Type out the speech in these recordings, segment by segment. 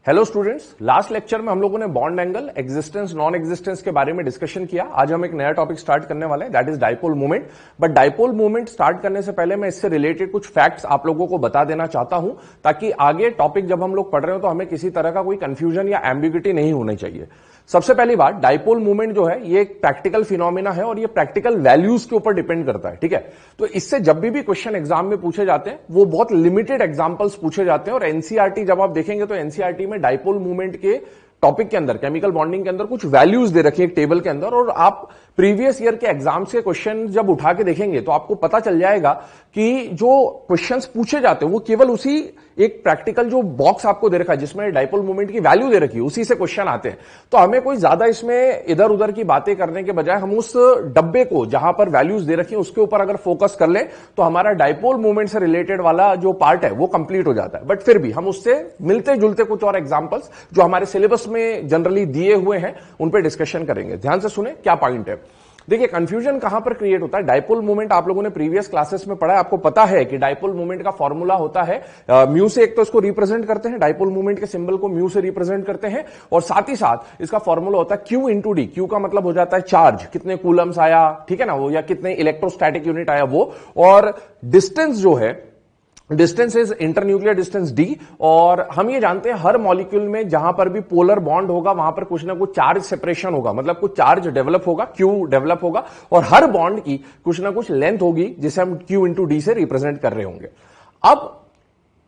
Hello students, last lecture में हम लोगों ने bond angle, existence, non existence के बारे में डिस्कशन किया। आज हम एक नया टॉपिक स्टार्ट करने वाले हैं, that is dipole moment. But dipole moment start करने से पहले मैं इससे रिलेटेड कुछ फैक्ट्स आप लोगों को बता देना चाहता हूं, ताकि आगे टॉपिक जब हम लोग पढ़ रहे हो तो हमें किसी तरह का कोई कंफ्यूजन या एम्बिग्युइटी नहीं होनी चाहिए। सबसे पहली बात, डाइपोल मूवमेंट जो है ये एक प्रैक्टिकल फिनोमिना है और ये प्रैक्टिकल वैल्यूज के ऊपर डिपेंड करता है। ठीक है, तो इससे जब भी क्वेश्चन एग्जाम में पूछे जाते हैं वो बहुत लिमिटेड एग्जांपल्स पूछे जाते हैं। और एनसीईआरटी जब आप देखेंगे तो एनसीईआरटी में डाइपोल मूवमेंट के टॉपिक के अंदर, केमिकल बॉन्डिंग के अंदर कुछ वैल्यूज दे रखी है एक टेबल के अंदर, और आप प्रीवियस ईयर के एग्जाम्स के क्वेश्चन जब उठा के देखेंगे तो आपको पता चल जाएगा कि जो क्वेश्चंस पूछे जाते हैं वो केवल उसी एक प्रैक्टिकल जो बॉक्स आपको दे रखा है जिसमें डाइपोल मोमेंट की वैल्यू दे रखी है उसी से क्वेश्चन आते हैं। तो हमें कोई ज्यादा इसमें इधर उधर की बातें करने के बजाय हम उस डब्बे को जहां पर वैल्यूज दे रखी है उसके ऊपर अगर फोकस कर ले तो हमारा डाइपोल मोमेंट से रिलेटेड वाला जो पार्ट है वो कंप्लीट हो जाता है। बट फिर भी हम उससे मिलते जुलते कुछ और एग्जांपल्स जो हमारे सिलेबस में जनरली दिए हुए हैं उन पर डिस्कशन करेंगे। ध्यान से सुने क्या पॉइंट है। देखिए, कंफ्यूजन कहां पर क्रिएट होता है। डाइपोल मोमेंट आप लोगों ने प्रीवियस क्लासेस में पढ़ा है, आपको पता है कि डाइपोल मोमेंट का फॉर्मूला होता है म्यू से। एक तो इसको रिप्रेजेंट करते हैं, डाइपोल मोमेंट के सिंबल को म्यू से रिप्रेजेंट करते हैं, और साथ ही साथ इसका फॉर्मूला होता है क्यू इंटू डी। क्यू का मतलब हो जाता है चार्ज, कितने कूलम्स आया, ठीक है ना वो, या कितने इलेक्ट्रोस्टैटिक यूनिट आया वो, और डिस्टेंस जो है, distance is internuclear distance D. और हम ये जानते हैं हर मॉलिक्यूल में जहां पर भी पोलर बॉन्ड होगा वहां पर कुछ ना कुछ चार्ज सेपरेशन होगा, मतलब कुछ चार्ज डेवलप होगा, क्यू डेवलप होगा, और हर बॉन्ड की कुछ ना कुछ लेंथ होगी जिसे हम क्यू इंटू डी से रिप्रेजेंट कर रहे होंगे। अब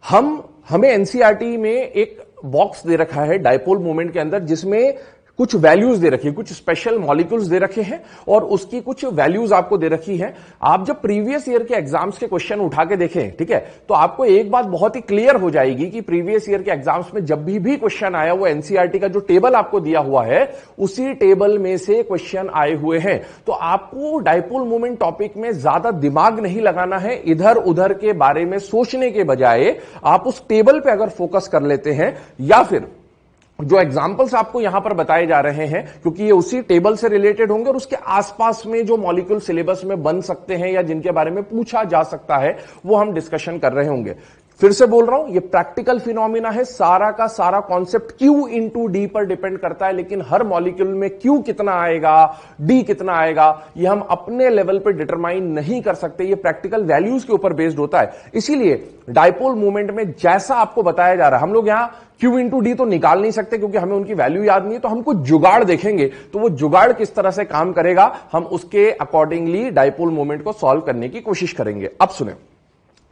हमें एनसीईआरटी में एक बॉक्स दे रखा है डाइपोल मोमेंट के अंदर जिसमें कुछ वैल्यूज दे रखी है, कुछ स्पेशल मॉलिक्यूल्स दे रखे हैं और उसकी कुछ वैल्यूज आपको दे रखी है। आप जब प्रीवियस ईयर के एग्जाम्स के क्वेश्चन उठा के देखें, ठीक है, तो आपको एक बात बहुत ही क्लियर हो जाएगी कि प्रीवियस ईयर के एग्जाम्स में जब भी क्वेश्चन आया वो एनसीईआरटी का जो टेबल आपको दिया हुआ है उसी टेबल में से क्वेश्चन आए हुए हैं। तो आपको डाइपोल मोमेंट टॉपिक में ज्यादा दिमाग नहीं लगाना है, इधर उधर के बारे में सोचने के बजाय आप उस टेबल पे अगर फोकस कर लेते हैं, या फिर जो एग्जाम्पल्स आपको यहां पर बताए जा रहे हैं क्योंकि ये उसी टेबल से रिलेटेड होंगे और उसके आसपास में जो मॉलिक्यूल सिलेबस में बन सकते हैं या जिनके बारे में पूछा जा सकता है वो हम डिस्कशन कर रहे होंगे। फिर से बोल रहा हूं, ये प्रैक्टिकल फिनोमिना है, सारा का सारा कॉन्सेप्ट क्यू इंटू डी पर डिपेंड करता है, लेकिन हर मॉलिक्यूल में क्यू कितना आएगा, डी कितना आएगा, ये हम अपने लेवल पे डिटरमाइन नहीं कर सकते, ये प्रैक्टिकल वैल्यूज के ऊपर बेस्ड होता है। इसीलिए डाइपोल मूवमेंट में जैसा आपको बताया जा रहा है, हम लोग यहां क्यू इंटू डी तो निकाल नहीं सकते क्योंकि हमें उनकी वैल्यू याद नहीं है, तो हम कुछ जुगाड़ देखेंगे, तो वो जुगाड़ किस तरह से काम करेगा हम उसके अकॉर्डिंगली डाइपोल मूवमेंट को सॉल्व करने की कोशिश करेंगे। अब सुने,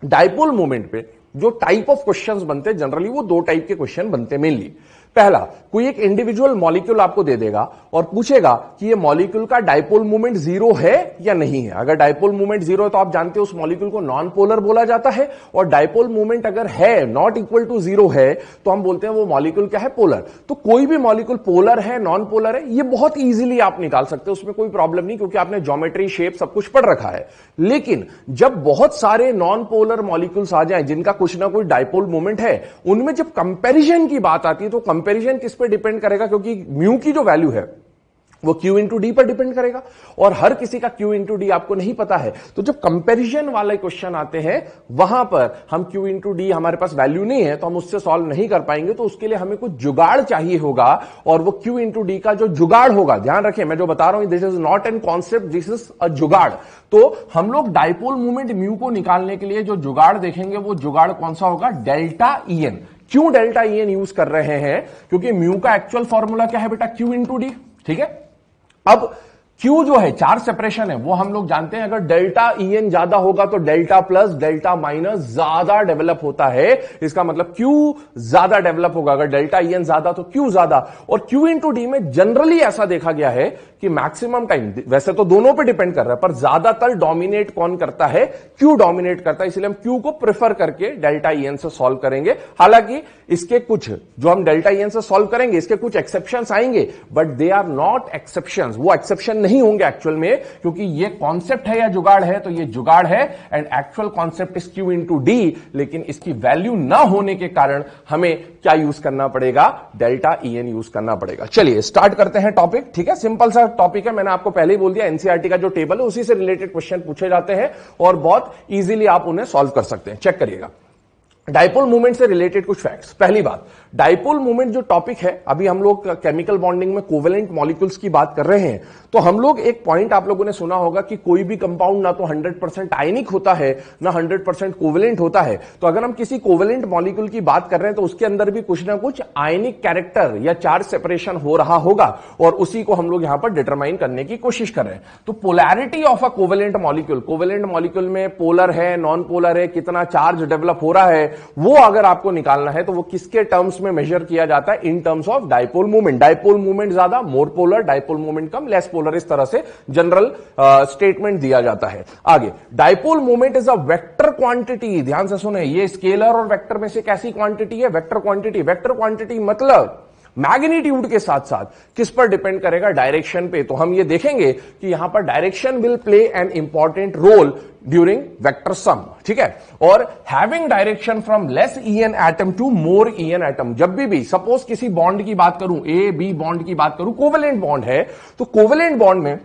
डाइपोल मूवमेंट पे जो टाइप ऑफ क्वेश्चंस बनते हैं जनरली वो दो टाइप के क्वेश्चन बनते हैं मेनली। पहला, कोई एक इंडिविजुअल मॉलिक्यूल आपको दे देगा और पूछेगा कि ये मॉलिक्यूल का डाइपोल मूवमेंट जीरो है या नहीं है। अगर डाइपोल मूवमेंट जीरो है तो आप जानते हो उस मॉलिक्यूल को नॉन पोलर बोला जाता है, और डाइपोल मूवमेंट अगर है नॉट इक्वल टू जीरो है तो हम बोलते हैं वो मॉलिक्यूल क्या है, पोलर। तो कोई भी मॉलिक्यूल पोलर है, नॉन पोलर है, ये बहुत इजीली आप निकाल सकते हो, उसमें कोई प्रॉब्लम नहीं क्योंकि आपने ज्योमेट्री, शेप सब कुछ पढ़ रखा है। लेकिन जब बहुत सारे नॉन पोलर मॉलिक्यूल्स आ जाए जिनका कुछ ना कुछ डाइपोल मूवमेंट है, उनमें जब कंपैरिजन की बात आती है तो कंपैरिजन किस पे डिपेंड करेगा, क्योंकि म्यू की जो वैल्यू है वो क्यू इंटू डी पर डिपेंड करेगा और हर किसी का क्यू इंटू डी आपको नहीं पता है। तो जब कंपैरिजन वाले क्वेश्चन आते हैं वहां पर हम क्यू इंटू डी हमारे पास वैल्यू नहीं है तो हम उससे सॉल्व नहीं कर पाएंगे, तो उसके लिए हमें कुछ जुगाड़ चाहिए होगा, और वो क्यू इंटू डी का जो जुगाड़ होगा, ध्यान रखें मैं जो बता रहा हूं this is not an concept, this is a जुगाड़। तो हम लोग डाइपोल मूवमेंट म्यू को निकालने के लिए जो जुगाड़ देखेंगे वो जुगाड़ कौन सा होगा, डेल्टा ई एन। क्यों डेल्टा ई एन यूज कर रहे हैं, क्योंकि म्यू का एक्चुअल फॉर्मूला क्या है बेटा, क्यू इंटू डी, ठीक है। अब Q जो है चार्ज सेपरेशन है वो हम लोग जानते हैं, अगर डेल्टा ई एन ज्यादा होगा तो डेल्टा प्लस डेल्टा माइनस ज्यादा डेवलप होता है, इसका मतलब Q ज्यादा डेवलप होगा। अगर डेल्टा ई एन ज्यादा तो Q ज्यादा, और Q इंटू डी में जनरली ऐसा देखा गया है कि मैक्सिमम टाइम, वैसे तो दोनों पे डिपेंड कर रहा है पर ज्यादातर डोमिनेट कौन करता है, Q डोमिनेट करता है, इसलिए हम Q को प्रेफर करके डेल्टा ई एन से सॉल्व करेंगे। हालांकि इसके कुछ जो हम डेल्टा ई एन से सॉल्व करेंगे इसके कुछ एक्सेप्शंस आएंगे, but they are not exceptions, वो एक्सेप्शन नहीं होंगे एक्चुअल में, क्योंकि ये कॉन्सेप्ट है या जुगाड़ है तो ये जुगाड़ है and actual concept is Q into D, लेकिन इसकी वैल्यू ना होने के कारण हमें क्या यूज करना पड़ेगा, डेल्टा ई एन यूज करना पड़ेगा। चलिए स्टार्ट करते हैं टॉपिक, ठीक है, सिंपल सा टॉपिक है, मैंने आपको पहले ही बोल दिया एनसीईआरटी का जो टेबल है उसी से रिलेटेड क्वेश्चन पूछे जाते हैं और बहुत इजीली आप उन्हें सॉल्व कर सकते हैं। चेक करिएगा। डाइपोल मूवमेंट से रिलेटेड कुछ फैक्ट्स। पहली बात, डाइपोल मूवमेंट जो टॉपिक है, अभी हम लोग केमिकल बॉन्डिंग में कोवेलेंट मॉलिक्यूल्स की बात कर रहे हैं, तो हम लोग एक पॉइंट आप लोगों ने सुना होगा कि कोई भी कंपाउंड ना तो 100% आयनिक होता है ना 100% कोवेलेंट होता है। तो अगर हम किसी कोवेलेंट मॉलिक्यूल की बात कर रहे हैं तो उसके अंदर भी कुछ ना कुछ आयनिक कैरेक्टर या चार्ज सेपरेशन हो रहा होगा, और उसी को हम लोग यहां पर डिटरमाइन करने की कोशिश कर रहे हैं। तो polarity of a covalent molecule, covalent molecule में पोलर है, नॉन पोलर है, कितना चार्ज डेवलप हो रहा है, वो अगर आपको निकालना है तो वो किसके टर्म्स में मेजर किया जाता है? In terms of dipole movement. Dipole movement ज्यादा, मोर पोलर, डाइपोल मूवमेंट कम, लेस पोलर, इस तरह से जनरल स्टेटमेंट दिया जाता है। आगे, dipole movement is a vector quantity. ध्यान से सुने, ये स्केलर और वेक्टर में से कैसी क्वांटिटी है? Vector quantity. वेक्टर क्वांटिटी मतलब मैग्नीट्यूड के साथ साथ किस पर डिपेंड करेगा? डायरेक्शन पे। तो हम ये देखेंगे कि यहां पर direction will play an important role during vector sum, ठीक है। और having direction from less EN atom to more EN atom. जब भी सपोज किसी बॉन्ड की बात करूं, ए बी बॉन्ड की बात करूं, कोवेलेंट बॉन्ड है, तो कोवेलेंट बॉन्ड में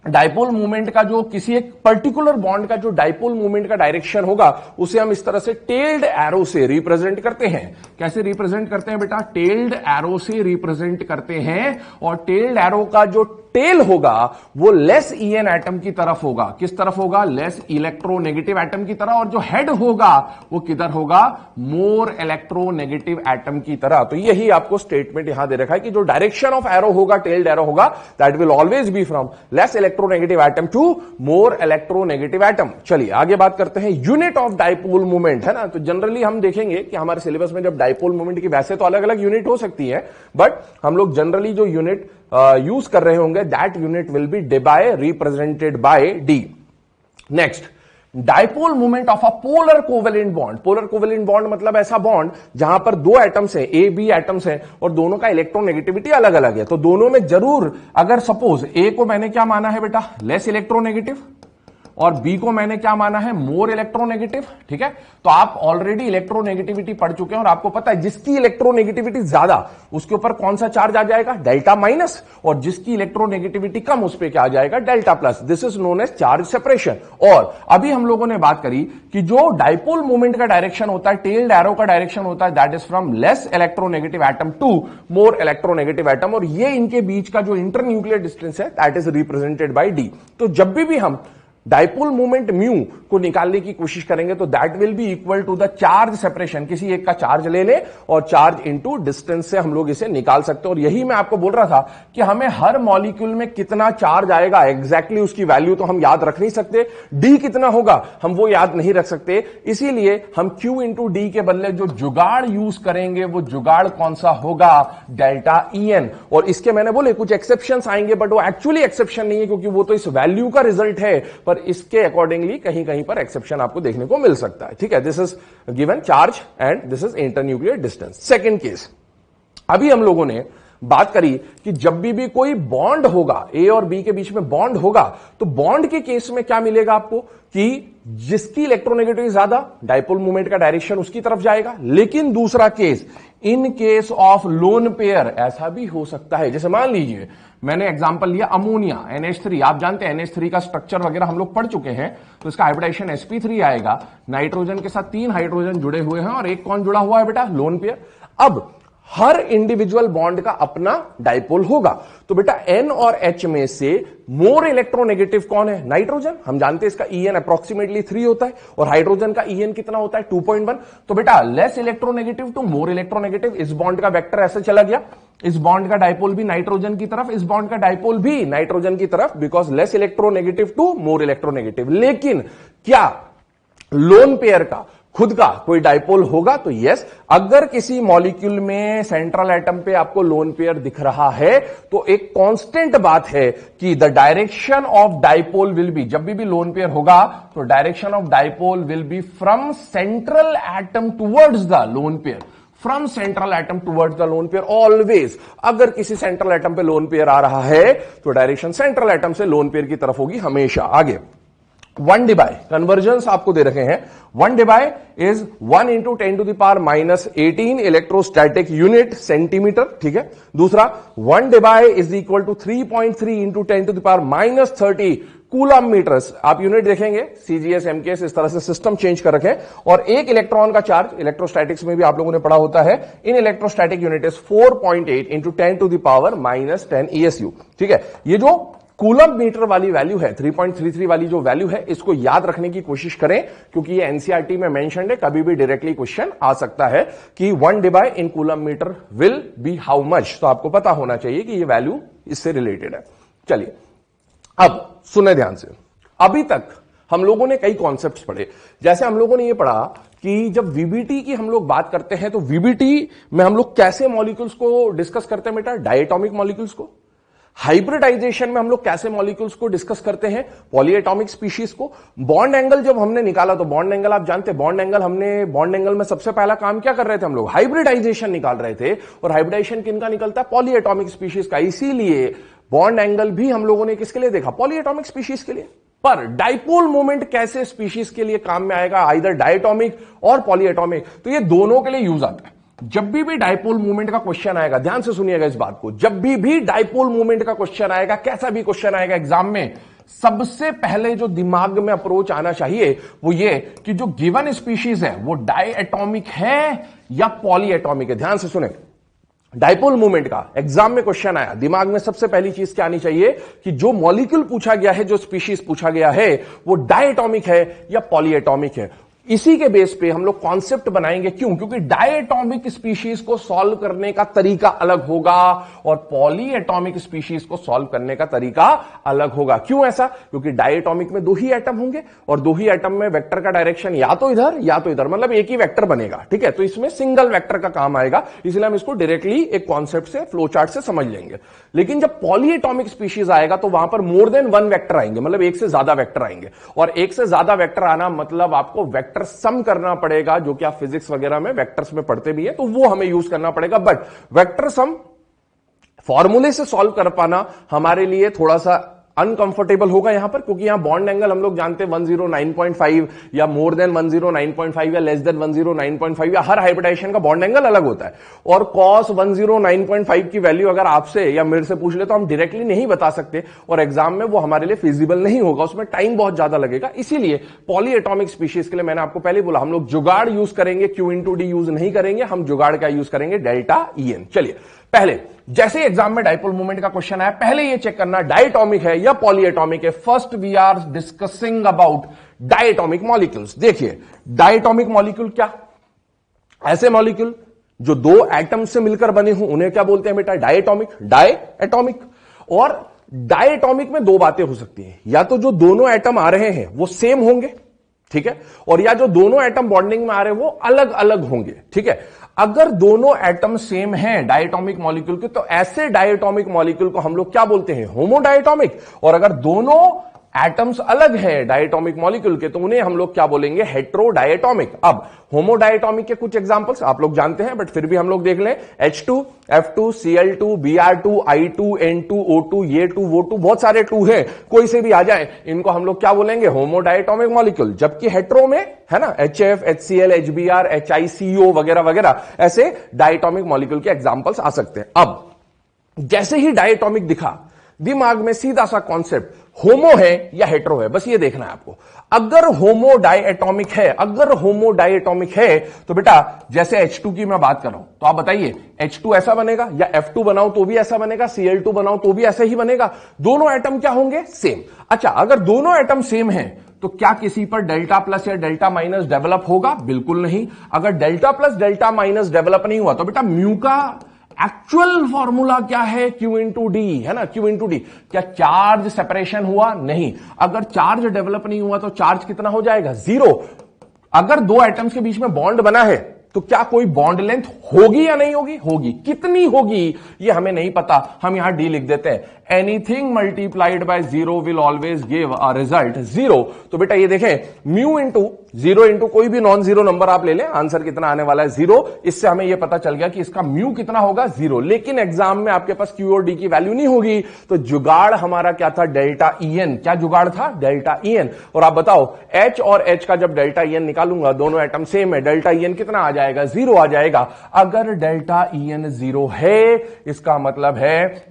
डाइपोल मूवमेंट का जो किसी एक पर्टिकुलर बॉन्ड का जो डाइपोल मूवमेंट का डायरेक्शन होगा, उसे हम इस तरह से टेल्ड एरो से रिप्रेजेंट करते हैं। कैसे रिप्रेजेंट करते हैं बेटा? टेल्ड एरो से रिप्रेजेंट करते हैं, और टेल्ड एरो का जो टेल होगा वो लेस ईएन एटम की तरफ होगा। किस तरफ होगा? लेस इलेक्ट्रोनेगेटिव एटम की तरह। और जो हेड होगा वो किधर होगा? मोर इलेक्ट्रोनेगेटिव एटम की तरह। तो यही आपको स्टेटमेंट यहां दे रखा है कि जो डायरेक्शन ऑफ एरो होगा, टेल्ड एरो होगा, that will always be from less electronegative atom to more electronegative atom. चलिए आगे बात करते हैं यूनिट ऑफ डाइपोल मूवमेंट, है ना। तो जनरली हम देखेंगे कि हमारे सिलेबस में जब डाइपोल मूवमेंट की, वैसे तो अलग अलग यूनिट हो सकती है, बट हम लोग जनरली जो यूनिट यूज कर रहे होंगे, that unit will be debye, represented by D. Next, dipole movement of a polar covalent bond. Polar covalent bond मतलब ऐसा बॉन्ड जहां पर दो एटम्स हैं, ए बी एटम्स हैं, और दोनों का इलेक्ट्रोनेगेटिविटी अलग अलग है। तो दोनों में जरूर, अगर सपोज ए को मैंने क्या माना है बेटा? लेस इलेक्ट्रोनेगेटिव, और बी को मैंने क्या माना है? मोर इलेक्ट्रोनेगेटिव, ठीक है। तो आप ऑलरेडी इलेक्ट्रोनेगेटिविटी पढ़ चुके हैं और आपको पता है जिसकी इलेक्ट्रोनेगेटिविटी ज्यादा उसके ऊपर कौन सा चार्ज आ जाएगा? Delta minus. और जिसकी इलेक्ट्रोनेगेटिविटी कम उस पर क्या आ जाएगा? Delta plus. This is known as charge separation. और अभी हम लोगों ने बात करी कि जो डाइपोल मूवमेंट का डायरेक्शन होता है, टेल्ड एरो का डायरेक्शन होता है, that is from less electronegative atom to more electronegative atom, और ये इनके बीच का जो इंटरन्यूक्लियर डिस्टेंस है, that is represented by D. तो जब भी हम डाइपोल मूवमेंट म्यू को निकालने की कोशिश करेंगे तो that will be equal to the charge separation. किसी एक का चार्ज ले ले और चार्ज इनटू डिस्टेंस से हम लोग इसे निकाल सकते हैं। और यही मैं आपको बोल रहा था कि हमें हर मॉलिक्यूल में कितना चार्ज आएगा, एग्जैक्टली उसकी वैल्यू तो हम याद रख नहीं सकते, डी कितना होगा हम वो याद नहीं रख सकते। इसीलिए हम क्यू इंटू डी के बदले जो जुगाड़ यूज करेंगे वो जुगाड़ कौन सा होगा? Delta E N. और इसके मैंने बोले कुछ एक्सेप्शंस आएंगे, बट वो एक्चुअली एक्सेप्शन नहीं है, क्योंकि वो तो इस वैल्यू का रिजल्ट है, पर इसके अकॉर्डिंगली कहीं कहीं पर एक्सेप्शन आपको देखने को मिल सकता है, ठीक है। This is given charge and this is internuclear distance. Second case, अभी हम लोगों ने बात करी कि जब भी कोई बॉन्ड होगा, ए और बी के बीच में बॉन्ड होगा, तो बॉन्ड के केस में क्या मिलेगा आपको कि जिसकी इलेक्ट्रोनेगेटिविटी ज्यादा, डाइपोल मूवमेंट का डायरेक्शन उसकी तरफ जाएगा। लेकिन दूसरा case, in case of lone pair, ऐसा भी हो सकता है। जैसे मान लीजिए मैंने एग्जांपल लिया अमोनिया NH3, आप जानते हैं NH3 का स्ट्रक्चर वगैरह हम लोग पढ़ चुके हैं, तो इसका हाइब्रिडाइजेशन sp3 आएगा। नाइट्रोजन के साथ 3 हाइड्रोजन जुड़े हुए हैं और एक कौन जुड़ा हुआ है बेटा? Lone pair. अब हर इंडिविजुअल बॉन्ड का अपना डाइपोल होगा, तो बेटा N और H में से मोर इलेक्ट्रोनेगेटिव कौन है? नाइट्रोजन। हम जानते हैं इसका EN अप्रोक्सीमेटली 3 होता है, और हाइड्रोजन का EN कितना होता है? 2.1। तो बेटा less electronegative to more electronegative, इस बॉन्ड का वेक्टर ऐसे चला गया, इस बॉन्ड का डाइपोल भी नाइट्रोजन की तरफ, इस बॉन्ड का डाइपोल भी नाइट्रोजन की तरफ, because less electronegative to more electronegative. लेकिन क्या लोन पेयर का खुद का कोई डाइपोल होगा? तो यस, अगर किसी मॉलिक्यूल में सेंट्रल एटम पे आपको लोन पेयर दिख रहा है तो एक कांस्टेंट बात है कि the direction of dipole will be, जब भी लोन पेयर होगा तो direction of dipole will be from central atom towards the lone pair, from central atom towards the lone pair always. अगर किसी सेंट्रल एटम पे लोन पेयर आ रहा है तो डायरेक्शन सेंट्रल एटम से लोन पेयर की तरफ होगी हमेशा। आगे 1 डिबाई, कन्वर्जन्स आपको दे रखे हैं। 1 debye is 1 into 10 to the power -18 electrostatic unit centimetre, ठीक है। दूसरा 1 debye is equal to 3.3 into 10 to the power -30 coulomb metres, आप यूनिट देखेंगे सीजीएस एमकेएस इस तरह से सिस्टम चेंज कर रखे, और एक इलेक्ट्रॉन का चार्ज, इलेक्ट्रोस्टैटिक्स में भी आप लोगों ने पढ़ा होता है, इन electrostatic unit is 4.8 into 10 to the power -10 ESU। ठीक है, ये जो कूलम मीटर वाली वैल्यू है 3.33 वाली जो वैल्यू है, इसको याद रखने की कोशिश करें क्योंकि ये एनसीईआरटी में मेंशन्ड है, कभी भी डायरेक्टली क्वेश्चन आ सकता है कि 1 divide in coulomb metre will be how much. तो आपको पता होना चाहिए कि ये वैल्यू इससे रिलेटेड है। चलिए अब सुने ध्यान से, अभी तक हम लोगों ने कई कॉन्सेप्ट्स पढ़े, जैसे हम लोगों ने ये पढ़ा कि जब वीबीटी की हम लोग बात करते हैं तो वीबीटी में हम लोग कैसे मॉलिक्यूल्स को डिस्कस करते हैं बेटा, डायटोमिक मॉलिक्यूल्स को। हाइब्रिडाइजेशन में हम लोग कैसे मॉलिक्यूल्स को डिस्कस करते हैं, पॉलीएटॉमिक स्पीशीज को। बॉन्ड एंगल जब हमने निकाला तो बॉन्ड एंगल आप जानते हैं, बॉन्ड एंगल में सबसे पहला काम क्या कर रहे थे हम लोग, हाइब्रिडाइजेशन निकाल रहे थे, और हाइब्रिडाइजेशन किनका निकलता है, पॉलीएटॉमिक स्पीशीज का। इसीलिए बॉन्ड एंगल भी हम लोगों ने किसके लिए देखा, पॉलीएटॉमिक स्पीशीज के लिए। पर डाइपोल मोमेंट कैसे स्पीशीज के लिए काम में आएगा, आइदर डायटोमिक और पॉलीएटॉमिक, तो ये दोनों के लिए यूज आता है। जब भी डाइपोल मूवमेंट का क्वेश्चन आएगा, ध्यान से सुनिएगा इस बात को, जब भी डाइपोल मूवमेंट का क्वेश्चन आएगा, कैसा भी क्वेश्चन आएगा एग्जाम में, सबसे पहले जो दिमाग में अप्रोच आना चाहिए वो ये कि जो गिवन स्पीशीज है वो डायटोमिक है या पॉलीएटॉमिक है। ध्यान से सुने, डाइपोल मूवमेंट का एग्जाम में क्वेश्चन आया, दिमाग में सबसे पहली चीज क्या आनी चाहिए कि जो मॉलिक्यूल पूछा गया है, जो स्पीशीज पूछा गया है, वो डायटोमिक है या पॉलीएटॉमिक है। इसी के बेस पे हम लोग कॉन्सेप्ट बनाएंगे। क्यों? क्योंकि डायटोमिक स्पीशीज को सॉल्व करने का तरीका अलग होगा और पॉलीएटॉमिक स्पीशीज को सॉल्व करने का तरीका अलग होगा। क्यों ऐसा? क्योंकि डायटोमिक में दो ही एटम होंगे और दो ही एटम में वेक्टर का डायरेक्शन या तो इधर या तो इधर, मतलब एक ही वेक्टर बनेगा। ठीक है, तो इसमें सिंगल वेक्टर का काम आएगा, इसलिए हम इसको डायरेक्टली एक कॉन्सेप्ट से, फ्लो चार्ट से समझ लेंगे। लेकिन जब पॉलीएटॉमिक स्पीशीज आएगा तो वहां पर मोर देन वन वेक्टर आएंगे, मतलब एक से ज्यादा वेक्टर आएंगे, और एक से ज्यादा वेक्टर आना मतलब आपको वेक्टर सम करना पड़ेगा, जो कि आप फिजिक्स वगैरह में वेक्टर्स में पढ़ते भी है, तो वो हमें यूज करना पड़ेगा। बट वेक्टर सम फॉर्मूले से सॉल्व कर पाना हमारे लिए थोड़ा सा अनकंफर्टेबल होगा यहां पर, क्योंकि यहां बॉन्ड एंगल हम लोग जानते हैं 109.5 या मोर देन 109.5 या लेस देन 109.5 या हर हाइब्रिडाइजेशन का बॉन्ड एंगल अलग होता है। और cos 109.5 की वैल्यू अगर आपसे या मेरे से पूछ ले तो हम डायरेक्टली नहीं बता सकते, और एग्जाम में वो हमारे लिए फिजिबल नहीं होगा, उसमें टाइम बहुत ज्यादा लगेगा। इसीलिए पॉलीएटॉमिक स्पीशीज के लिए मैंने आपको पहले बोला हम लोग जुगाड़ यूज करेंगे, Q/D यूज नहीं करेंगे, हम जुगाड़ क्या यूज करेंगे, डेल्टा EN। चलिए पहले जैसे एग्जाम में डाइपोल मोमेंट का क्वेश्चन आया, पहले ये चेक करना डायटोमिक है या पॉलीएटॉमिक है। First we are discussing about diatomic molecules. देखिए डायटोमिक मॉलिक्यूल क्या, ऐसे मॉलिक्यूल जो दो एटम से मिलकर बने हो उन्हें क्या बोलते हैं बेटा, डायटोमिक, डायटोमिक। और डायटोमिक में दो बातें हो सकती हैं, या तो जो दोनों एटम आ रहे हैं वो सेम होंगे, ठीक है, और या जो दोनों एटम बॉन्डिंग में आ रहे हैं वो अलग अलग होंगे। ठीक है, अगर दोनों एटम सेम हैं डायटोमिक मॉलिक्यूल के, तो ऐसे डायटोमिक मॉलिक्यूल को हम लोग क्या बोलते हैं, होमोडायटोमिक। और अगर दोनों एटम्स अलग हैं डायटोमिक मॉलिक्यूल के, तो उन्हें हम लोग क्या बोलेंगे, हेट्रोडायटोमिक। अब होमोडायटोमिक के कुछ एग्जांपल्स आप लोग जानते हैं, बट फिर भी हम लोग देख लें, H2, F2, Cl2, Br2, I2, N2, O2, ये 2, वो 2, बहुत सारे 2 हैं, कोई से भी आ जाए, इनको हम लोग क्या बोलेंगे, होमोडायटोमिक मॉलिक्यूल। जबकि हेट्रो में है ना HF, HCl, HBr, HICO वगैरह वगैरह, ऐसे डायटोमिक मॉलिक्यूल के एग्जांपल्स आ सकते हैं। अब जैसे ही डायटोमिक दिखा, दिमाग में सीधा सा कॉन्सेप्ट, होमो है या हेट्रो है, बस ये देखना है आपको। अगर होमो डायटोमिक है, अगर होमो डायटोमिक है तो बेटा जैसे H2 की मैं बात कर रहा हूं, तो आप बताइए H2 ऐसा बनेगा, या F2 बनाओ तो भी ऐसा बनेगा, Cl2 बनाओ तो भी ऐसा ही बनेगा। दोनों एटम क्या होंगे, सेम। अच्छा, अगर दोनों एटम सेम हैं तो क्या किसी पर डेल्टा प्लस या डेल्टा माइनस डेवलप होगा, बिल्कुल नहीं। अगर delta plus delta minus develop नहीं हुआ तो बेटा म्यू का एक्चुअल फॉर्मूला क्या है, Q/D, है ना, Q/D। क्या चार्ज सेपरेशन हुआ, नहीं। अगर चार्ज डेवलप नहीं हुआ तो चार्ज कितना हो जाएगा, 0। अगर दो एटम्स के बीच में बॉन्ड बना है तो क्या कोई बॉन्ड लेंथ होगी या नहीं होगी, होगी। कितनी होगी ये हमें नहीं पता, हम यहां डी लिख देते हैं। Anything multiplied by 0 will always give a result 0। तो बेटा ये देखें, म्यू इंटू 0 इंटू कोई भी नॉन जीरो नंबर आप ले लें, आंसर कितना आने वाला है, 0। इससे हमें यह पता चल गया कि इसका म्यू कितना होगा, 0। लेकिन एग्जाम में आपके पास Q और D की वैल्यू नहीं होगी, तो जुगाड़ हमारा क्या था, डेल्टा EN। क्या जुगाड़ था, डेल्टा EN। और आप बताओ H और H का जब डेल्टा EN निकालूंगा, दोनों एटम सेम है, डेल्टा EN कितना आ जाएगा, 0 आ जाएगा। अगर डेल्टा EN 0 है, इसका मतलब है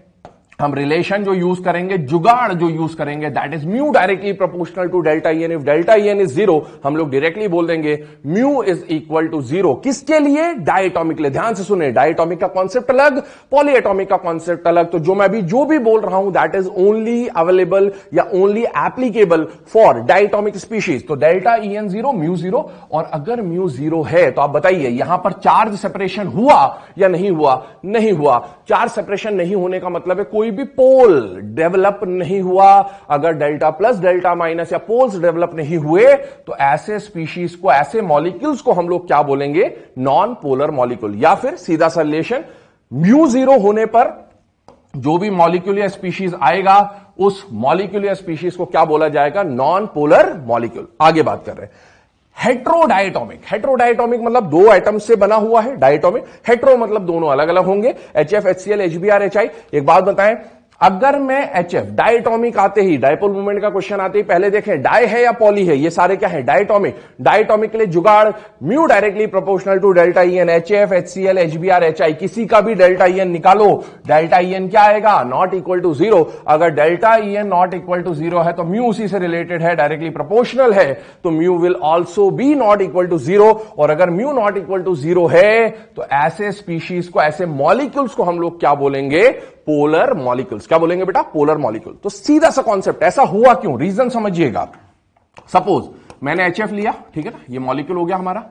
हम रिलेशन जो यूज करेंगे, जुगाड़ जो यूज करेंगे, that is mu directly proportional to delta E N. If delta E N is 0, हम लोग डायरेक्टली बोल देंगे म्यू इज इक्वल टू 0। किसके लिए? डायटोमिक के लिए। ध्यान से सुने, डायटोमिक का कॉन्सेप्ट अलग, पॉलीएटोमिक का कॉन्सेप्ट अलग। तो जो भी बोल रहा हूं दैट इज ओनली अवेलेबल या only applicable for diatomic species. तो डेल्टा ई एन 0, म्यू 0। और अगर म्यू 0 है तो आप बताइए यहां पर चार्ज सेपरेशन हुआ या नहीं हुआ? नहीं हुआ। चार्ज सेपरेशन नहीं होने का मतलब है कोई भी पोल डेवलप नहीं हुआ। अगर डेल्टा प्लस डेल्टा माइनस या पोल्स डेवलप नहीं हुए तो ऐसे स्पीशीज को, ऐसे मॉलिक्यूल्स को हम लोग क्या बोलेंगे? Non polar molecule. या फिर सीधा सा रिलेशन, म्यू 0 होने पर जो भी मॉलिक्यूल या स्पीशीज आएगा उस मॉलिक्यूल या स्पीशीज को क्या बोला जाएगा? Non polar molecule. आगे बात कर रहे हैं हेट्रोडायटोमिक। हेट्रोडायटोमिक मतलब दो एटम से बना हुआ है। डायटोमिक, हेट्रो मतलब दोनों अलग अलग होंगे, HF, HCl, HBr, HI। एक बात बताएं, अगर मैं HF डायटोमिक आते ही, डायपोल मूवमेंट का क्वेश्चन आते ही पहले देखें डाई है या पॉली है? ये सारे क्या है? डायटोमिक। डायटोमिक के लिए जुगाड़, mu directly proportional to delta E N. HF, HCl, HBr, HI, किसी का भी डेल्टा ई एन निकालो, डेल्टा ई एन क्या आएगा? Not equal to 0। अगर delta E N not equal to 0 है तो म्यू उसी से रिलेटेड है, डायरेक्टली प्रोपोर्शनल है, तो mu will also be not equal to 0। और अगर म्यू नॉट इक्वल टू 0 है तो ऐसे स्पीशीज को, ऐसे मॉलिक्यूल्स को हम लोग क्या बोलेंगे? Polar molecules. क्या बोलेंगे बेटा? Polar molecule. तो सीधा सा कॉन्सेप्ट। ऐसा हुआ क्यों? रीजन समझिएगा। सपोज मैंने HF लिया, ठीक है ना, ये मॉलिक्यूल हो गया हमारा।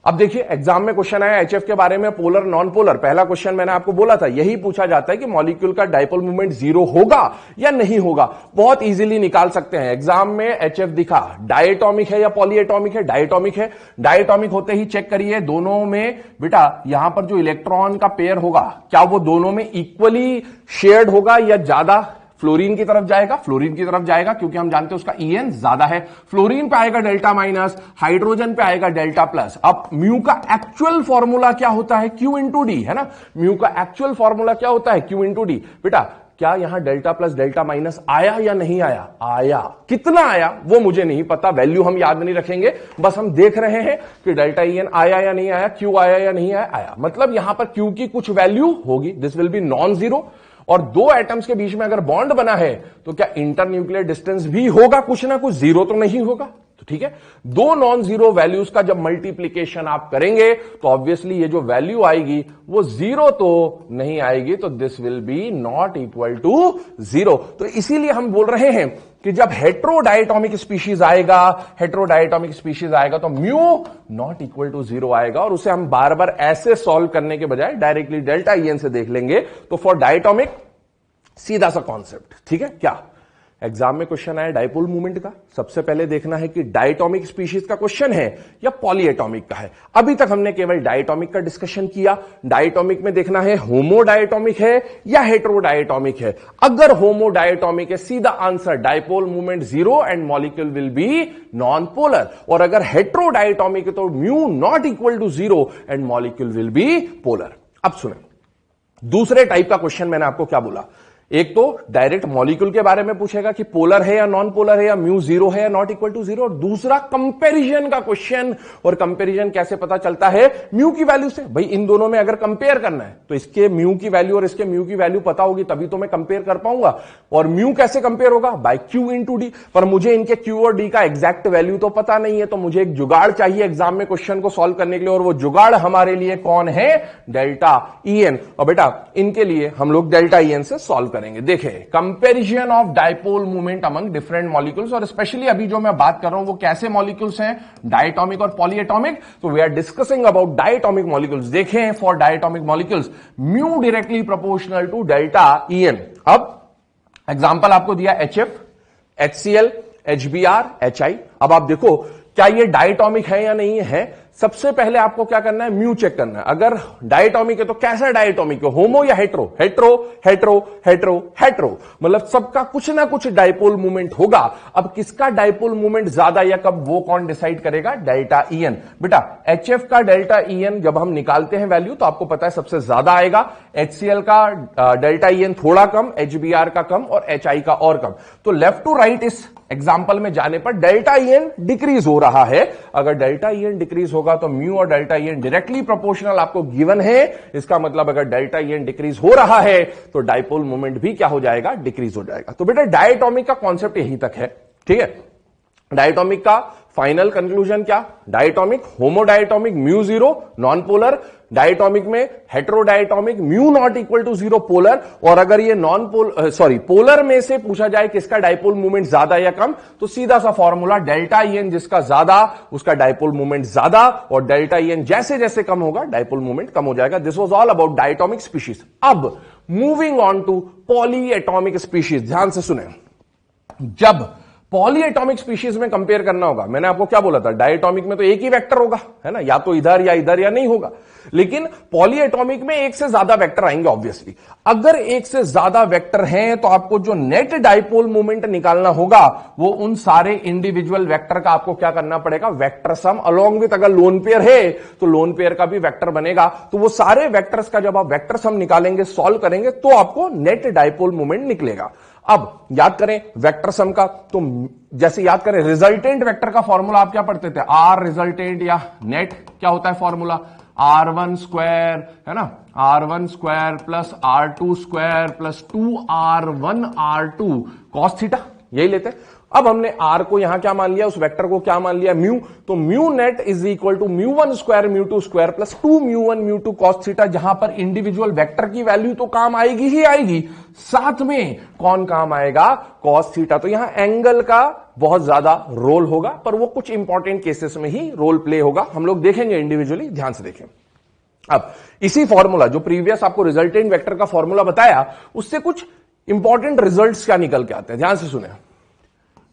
अब देखिए एग्जाम में क्वेश्चन आया HF के बारे में, पोलर नॉन पोलर। पहला क्वेश्चन मैंने आपको बोला था, यही पूछा जाता है कि मॉलिक्यूल का डायपोल मूवमेंट 0 होगा या नहीं होगा। बहुत इजीली निकाल सकते हैं। एग्जाम में HF दिखा, डायटोमिक है या पॉलीएटोमिक है? डायटोमिक है। डायटोमिक होते ही चेक करिए दोनों में बेटा यहां पर जो इलेक्ट्रॉन का पेयर होगा, क्या वो दोनों में इक्वली शेयर्ड होगा या ज्यादा फ्लोरीन की तरफ जाएगा? फ्लोरीन की तरफ जाएगा, क्योंकि हम जानते हैं उसका EN ज्यादा है। फ्लोरीन पे आएगा डेल्टा माइनस, हाइड्रोजन पे आएगा डेल्टा प्लस। अब म्यू का एक्चुअल फॉर्मूला क्या होता है? Q इंटू डी, है ना। म्यू का एक्चुअल फॉर्मूला क्या होता है? Q into D. बेटा क्या यहां डेल्टा प्लस डेल्टा माइनस आया या नहीं आया? आया। कितना आया वो मुझे नहीं पता, वैल्यू हम याद नहीं रखेंगे, बस हम देख रहे हैं कि डेल्टा EN आया या नहीं आया, Q आया या नहीं आया। आया मतलब यहां पर Q की कुछ वैल्यू होगी, this will be non zero. और दो एटम्स के बीच में अगर बॉन्ड बना है तो क्या इंटरन्यूक्लियर डिस्टेंस भी होगा कुछ ना कुछ, जीरो तो नहीं होगा। तो ठीक है, दो नॉन जीरो वैल्यूज का जब मल्टीप्लीकेशन आप करेंगे तो ऑब्वियसली ये जो वैल्यू आएगी वो जीरो तो नहीं आएगी, तो this will be not equal to zero. तो इसीलिए हम बोल रहे हैं कि जब हेट्रोडायटोमिक स्पीशीज आएगा, हेट्रोडायटोमिक स्पीशीज आएगा तो mu not equal to zero आएगा। और उसे हम बार बार ऐसे सॉल्व करने के बजाय डायरेक्टली डेल्टा EN से देख लेंगे। तो फॉर डायटोमिक सीधा सा कॉन्सेप्ट, ठीक है। क्या एग्जाम में क्वेश्चन आया डायपोल मूवमेंट का, सबसे पहले देखना है कि डायटोमिक स्पीशीज का क्वेश्चन है या पॉलीएटोमिक का है। अभी तक हमने केवल डायटोमिक का डिस्कशन किया। डायटोमिक में देखना है होमोडायटोमिक है या हेट्रोडायटोमिक है। अगर होमोडायटोमिक है, सीधा answer dipole movement zero and molecule will be non polar. और अगर हेट्रोडायटोमिक है तो mu not equal to zero and molecule will be polar. अब सुने, दूसरे टाइप का क्वेश्चन मैंने आपको क्या बोला, एक तो डायरेक्ट मॉलिक्यूल के बारे में पूछेगा कि पोलर है या नॉन पोलर है, या म्यू जीरो है या नॉट इक्वल टू जीरो। और दूसरा कंपैरिजन का क्वेश्चन, और कंपैरिजन कैसे पता चलता है? म्यू की वैल्यू से। भाई इन दोनों में अगर कंपेयर करना है तो इसके म्यू की वैल्यू और इसके म्यू की वैल्यू पता होगी तभी तो मैं कंपेयर कर पाऊंगा। और म्यू कैसे कंपेयर होगा? By Q into D. पर मुझे इनके Q और D का एग्जैक्ट वैल्यू तो पता नहीं है, तो मुझे एक जुगाड़ चाहिए एग्जाम में क्वेश्चन को सॉल्व करने के लिए। और वो जुगाड़ हमारे लिए कौन है? Delta EN। और बेटा इनके लिए हम लोग डेल्टा EN से सॉल्व करेंगे। देखें, comparison of dipole movement among different molecules. और स्पेशली अभी जो मैं बात कर रहा हूं वो कैसे मॉलिक्यूल्स हैं? डायटोमिक और पॉलीएटोमिक। तो we are discussing about diatomic molecules. देखें, for diatomic molecules mu directly proportional to delta EN। अब एग्जांपल आपको दिया HF, HCl, HBr, HI। अब आप देखो क्या ये डायटोमिक है या नहीं है। सबसे पहले आपको क्या करना है? म्यू चेक करना है। अगर डायटोमिक है तो कैसा डायटोमिक है? होमो या hetero? Hetero, hetero, hetero, hetero, मतलब सबका कुछ ना कुछ डायपोल मूवमेंट होगा। अब किसका डायपोल मूवमेंट ज्यादा या कब, वो कौन डिसाइड करेगा? Delta EN। बेटा HF का डेल्टा EN जब हम निकालते हैं वैल्यू तो आपको पता है सबसे ज्यादा आएगा। HCl का डेल्टा EN थोड़ा कम, HBr का कम और HI का और कम। तो लेफ्ट टू राइट इस एग्जाम्पल में जाने पर डेल्टा EN डिक्रीज हो रहा है। अगर डेल्टा EN डिक्रीज होगा होगा तो म्यू और डेल्टा EN डायरेक्टली प्रोपोर्शनल आपको गिवन है। इसका मतलब अगर डेल्टा EN डिक्रीज हो रहा है तो डाइपोल मोमेंट भी क्या हो जाएगा, डिक्रीज हो जाएगा। तो बेटा डायटोमिक का कॉन्सेप्ट यहीं तक है, ठीक है। डायटोमिक का फाइनल कंक्लूजन क्या, diatomic homodiatomic mu zero non polar, diatomic में heterodiatomic mu not equal to zero polar. और अगर ये पोलर में से पूछा जाए किसका डायपोल मूवमेंट ज्यादा या कम, तो सीधा सा फॉर्मूला डेल्टा EN जिसका ज्यादा उसका डायपोल मूवमेंट ज्यादा, और डेल्टा EN जैसे जैसे कम होगा डायपोल मूवमेंट कम हो जाएगा। This was all about diatomic species. अब moving on to polyatomic species, ध्यान से सुने। जब पॉलीएटॉमिक स्पीशीज में कंपेयर करना होगा, मैंने आपको क्या बोला था, डायटोमिक में तो एक ही वेक्टर होगा, है ना, या तो इधर या नहीं होगा। लेकिन पॉलीएटॉमिक में एक से ज्यादा वेक्टर आएंगे ऑब्वियसली। अगर एक से ज्यादा वेक्टर हैं तो आपको जो नेट डाइपोल मोमेंट निकालना होगा वो उन सारे इंडिविजुअल वेक्टर का आपको क्या करना पड़ेगा, वेक्टर सम अलोंग विथ, अगर लोन पेयर है तो लोन पेयर का भी वेक्टर बनेगा। तो वो सारे वेक्टर्स का जब आप वेक्टर सम निकालेंगे, सॉल्व करेंगे, तो आपको नेट डाइपोल मोमेंट निकलेगा। अब याद करें वेक्टर सम का, तो जैसे याद करें रिजल्टेंट वेक्टर का फॉर्मूला आप क्या पढ़ते थे, आर रिजल्टेंट या नेट क्या होता है फॉर्मूला, R1 स्क्वायर, है ना, R1 square plus R2 square plus 2R1 R2 cos theta, यही लेते। अब हमने R को यहां क्या मान लिया, उस वेक्टर को क्या मान लिया, म्यू। तो mu net is equal to mu one square mu two square plus 2 mu one mu two cos theta, जहां पर इंडिविजुअल वेक्टर की वैल्यू तो काम आएगी ही आएगी, साथ में कौन काम आएगा, कॉस थीटा। तो यहां एंगल का बहुत ज्यादा रोल होगा, पर वो कुछ इंपॉर्टेंट केसेस में ही रोल प्ले होगा, हम लोग देखेंगे इंडिविजुअली, ध्यान से देखें। अब इसी फॉर्मूला जो प्रीवियस आपको रिजल्टेंट वेक्टर का फॉर्मूला बताया, उससे कुछ इंपॉर्टेंट रिजल्ट्स क्या निकल के आते हैं, ध्यान से सुने।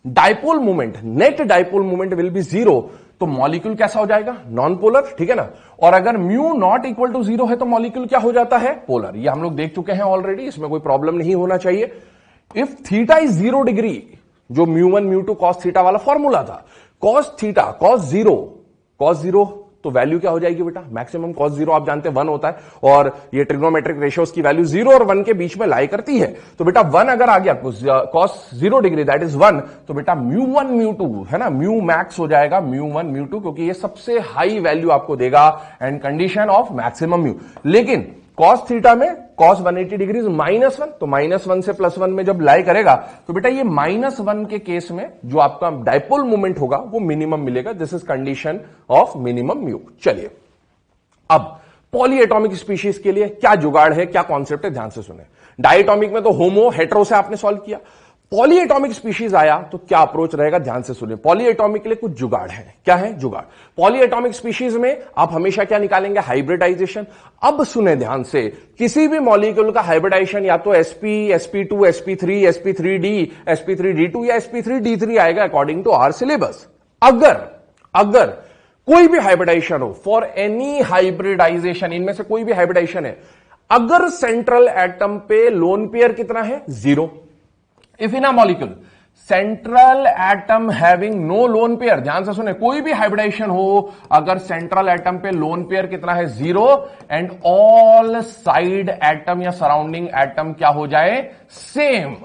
Dipole movement, net dipole movement will B zero, तो मॉलिक्यूल कैसा हो जाएगा, नॉन पोलर, ठीक है ना। और अगर mu not equal to zero है तो मॉलिक्यूल क्या हो जाता है, पोलर। ये हम लोग देख चुके हैं ऑलरेडी, इसमें कोई प्रॉब्लम नहीं होना चाहिए। इफ थीटा इज 0 डिग्री, जो म्यू1 म्यू2 कॉस थीटा वाला फॉर्मूला था, कॉस थीटा कॉस जीरो, तो वैल्यू क्या हो जाएगी बेटा, मैक्सिमम कॉस जीरो आप जानते हैं 1 होता है, और ये ट्रिग्नोमेट्रिक रेशियोज की वैल्यू 0 और 1 के बीच में लाई करती है। तो बेटा 1 अगर आ गया कॉस 0 डिग्री दैट इज 1, तो बेटा म्यू1 म्यू2 है ना, म्यू मैक्स हो जाएगा म्यू1 म्यू2, क्योंकि ये सबसे हाई वैल्यू आपको देगा and condition of maximum mu. लेकिन कॉस थीटा में कॉस 180 डिग्री -1, तो -1 से +1 में जब लाई करेगा तो बेटा ये -1 के केस में जो आपका डाइपोल मूवमेंट होगा वो मिनिमम मिलेगा। This is condition of minimum mu. चलिए अब पॉलीएटॉमिक स्पीशीज के लिए क्या जुगाड़ है, क्या कॉन्सेप्ट है, ध्यान से सुने। डायटोमिक में तो होमो हेट्रो से आपने सॉल्व किया, पॉलीएटॉमिक स्पीशीज आया तो क्या अप्रोच रहेगा, ध्यान से सुनिए। पॉलीएटॉमिक के लिए कुछ जुगाड़ है, क्या है जुगाड़। पॉलीएटॉमिक स्पीशीज में आप हमेशा क्या निकालेंगे, हाइब्रिडाइजेशन। अब सुने ध्यान से, किसी भी मॉलिक्यूल का हाइब्रिडाइजेशन या तो sp, sp2, sp3, sp3d, sp3d2 या sp3d3 आएगा अकॉर्डिंग टू आवर सिलेबस। अगर कोई भी हाइब्रिडाइजेशन हो, फॉर एनी हाइब्रिडाइजेशन, इनमें से कोई भी हाइब्रिडाइजेशन है, अगर सेंट्रल एटम पे लोन पेयर कितना है, 0। If in a molecule central atom having no lone pair, ध्यान से सुने, कोई भी हाइब्रिडाइजेशन हो अगर सेंट्रल एटम पे लोन पेयर कितना है, 0, एंड ऑल साइड एटम या सराउंडिंग एटम क्या हो जाए, सेम।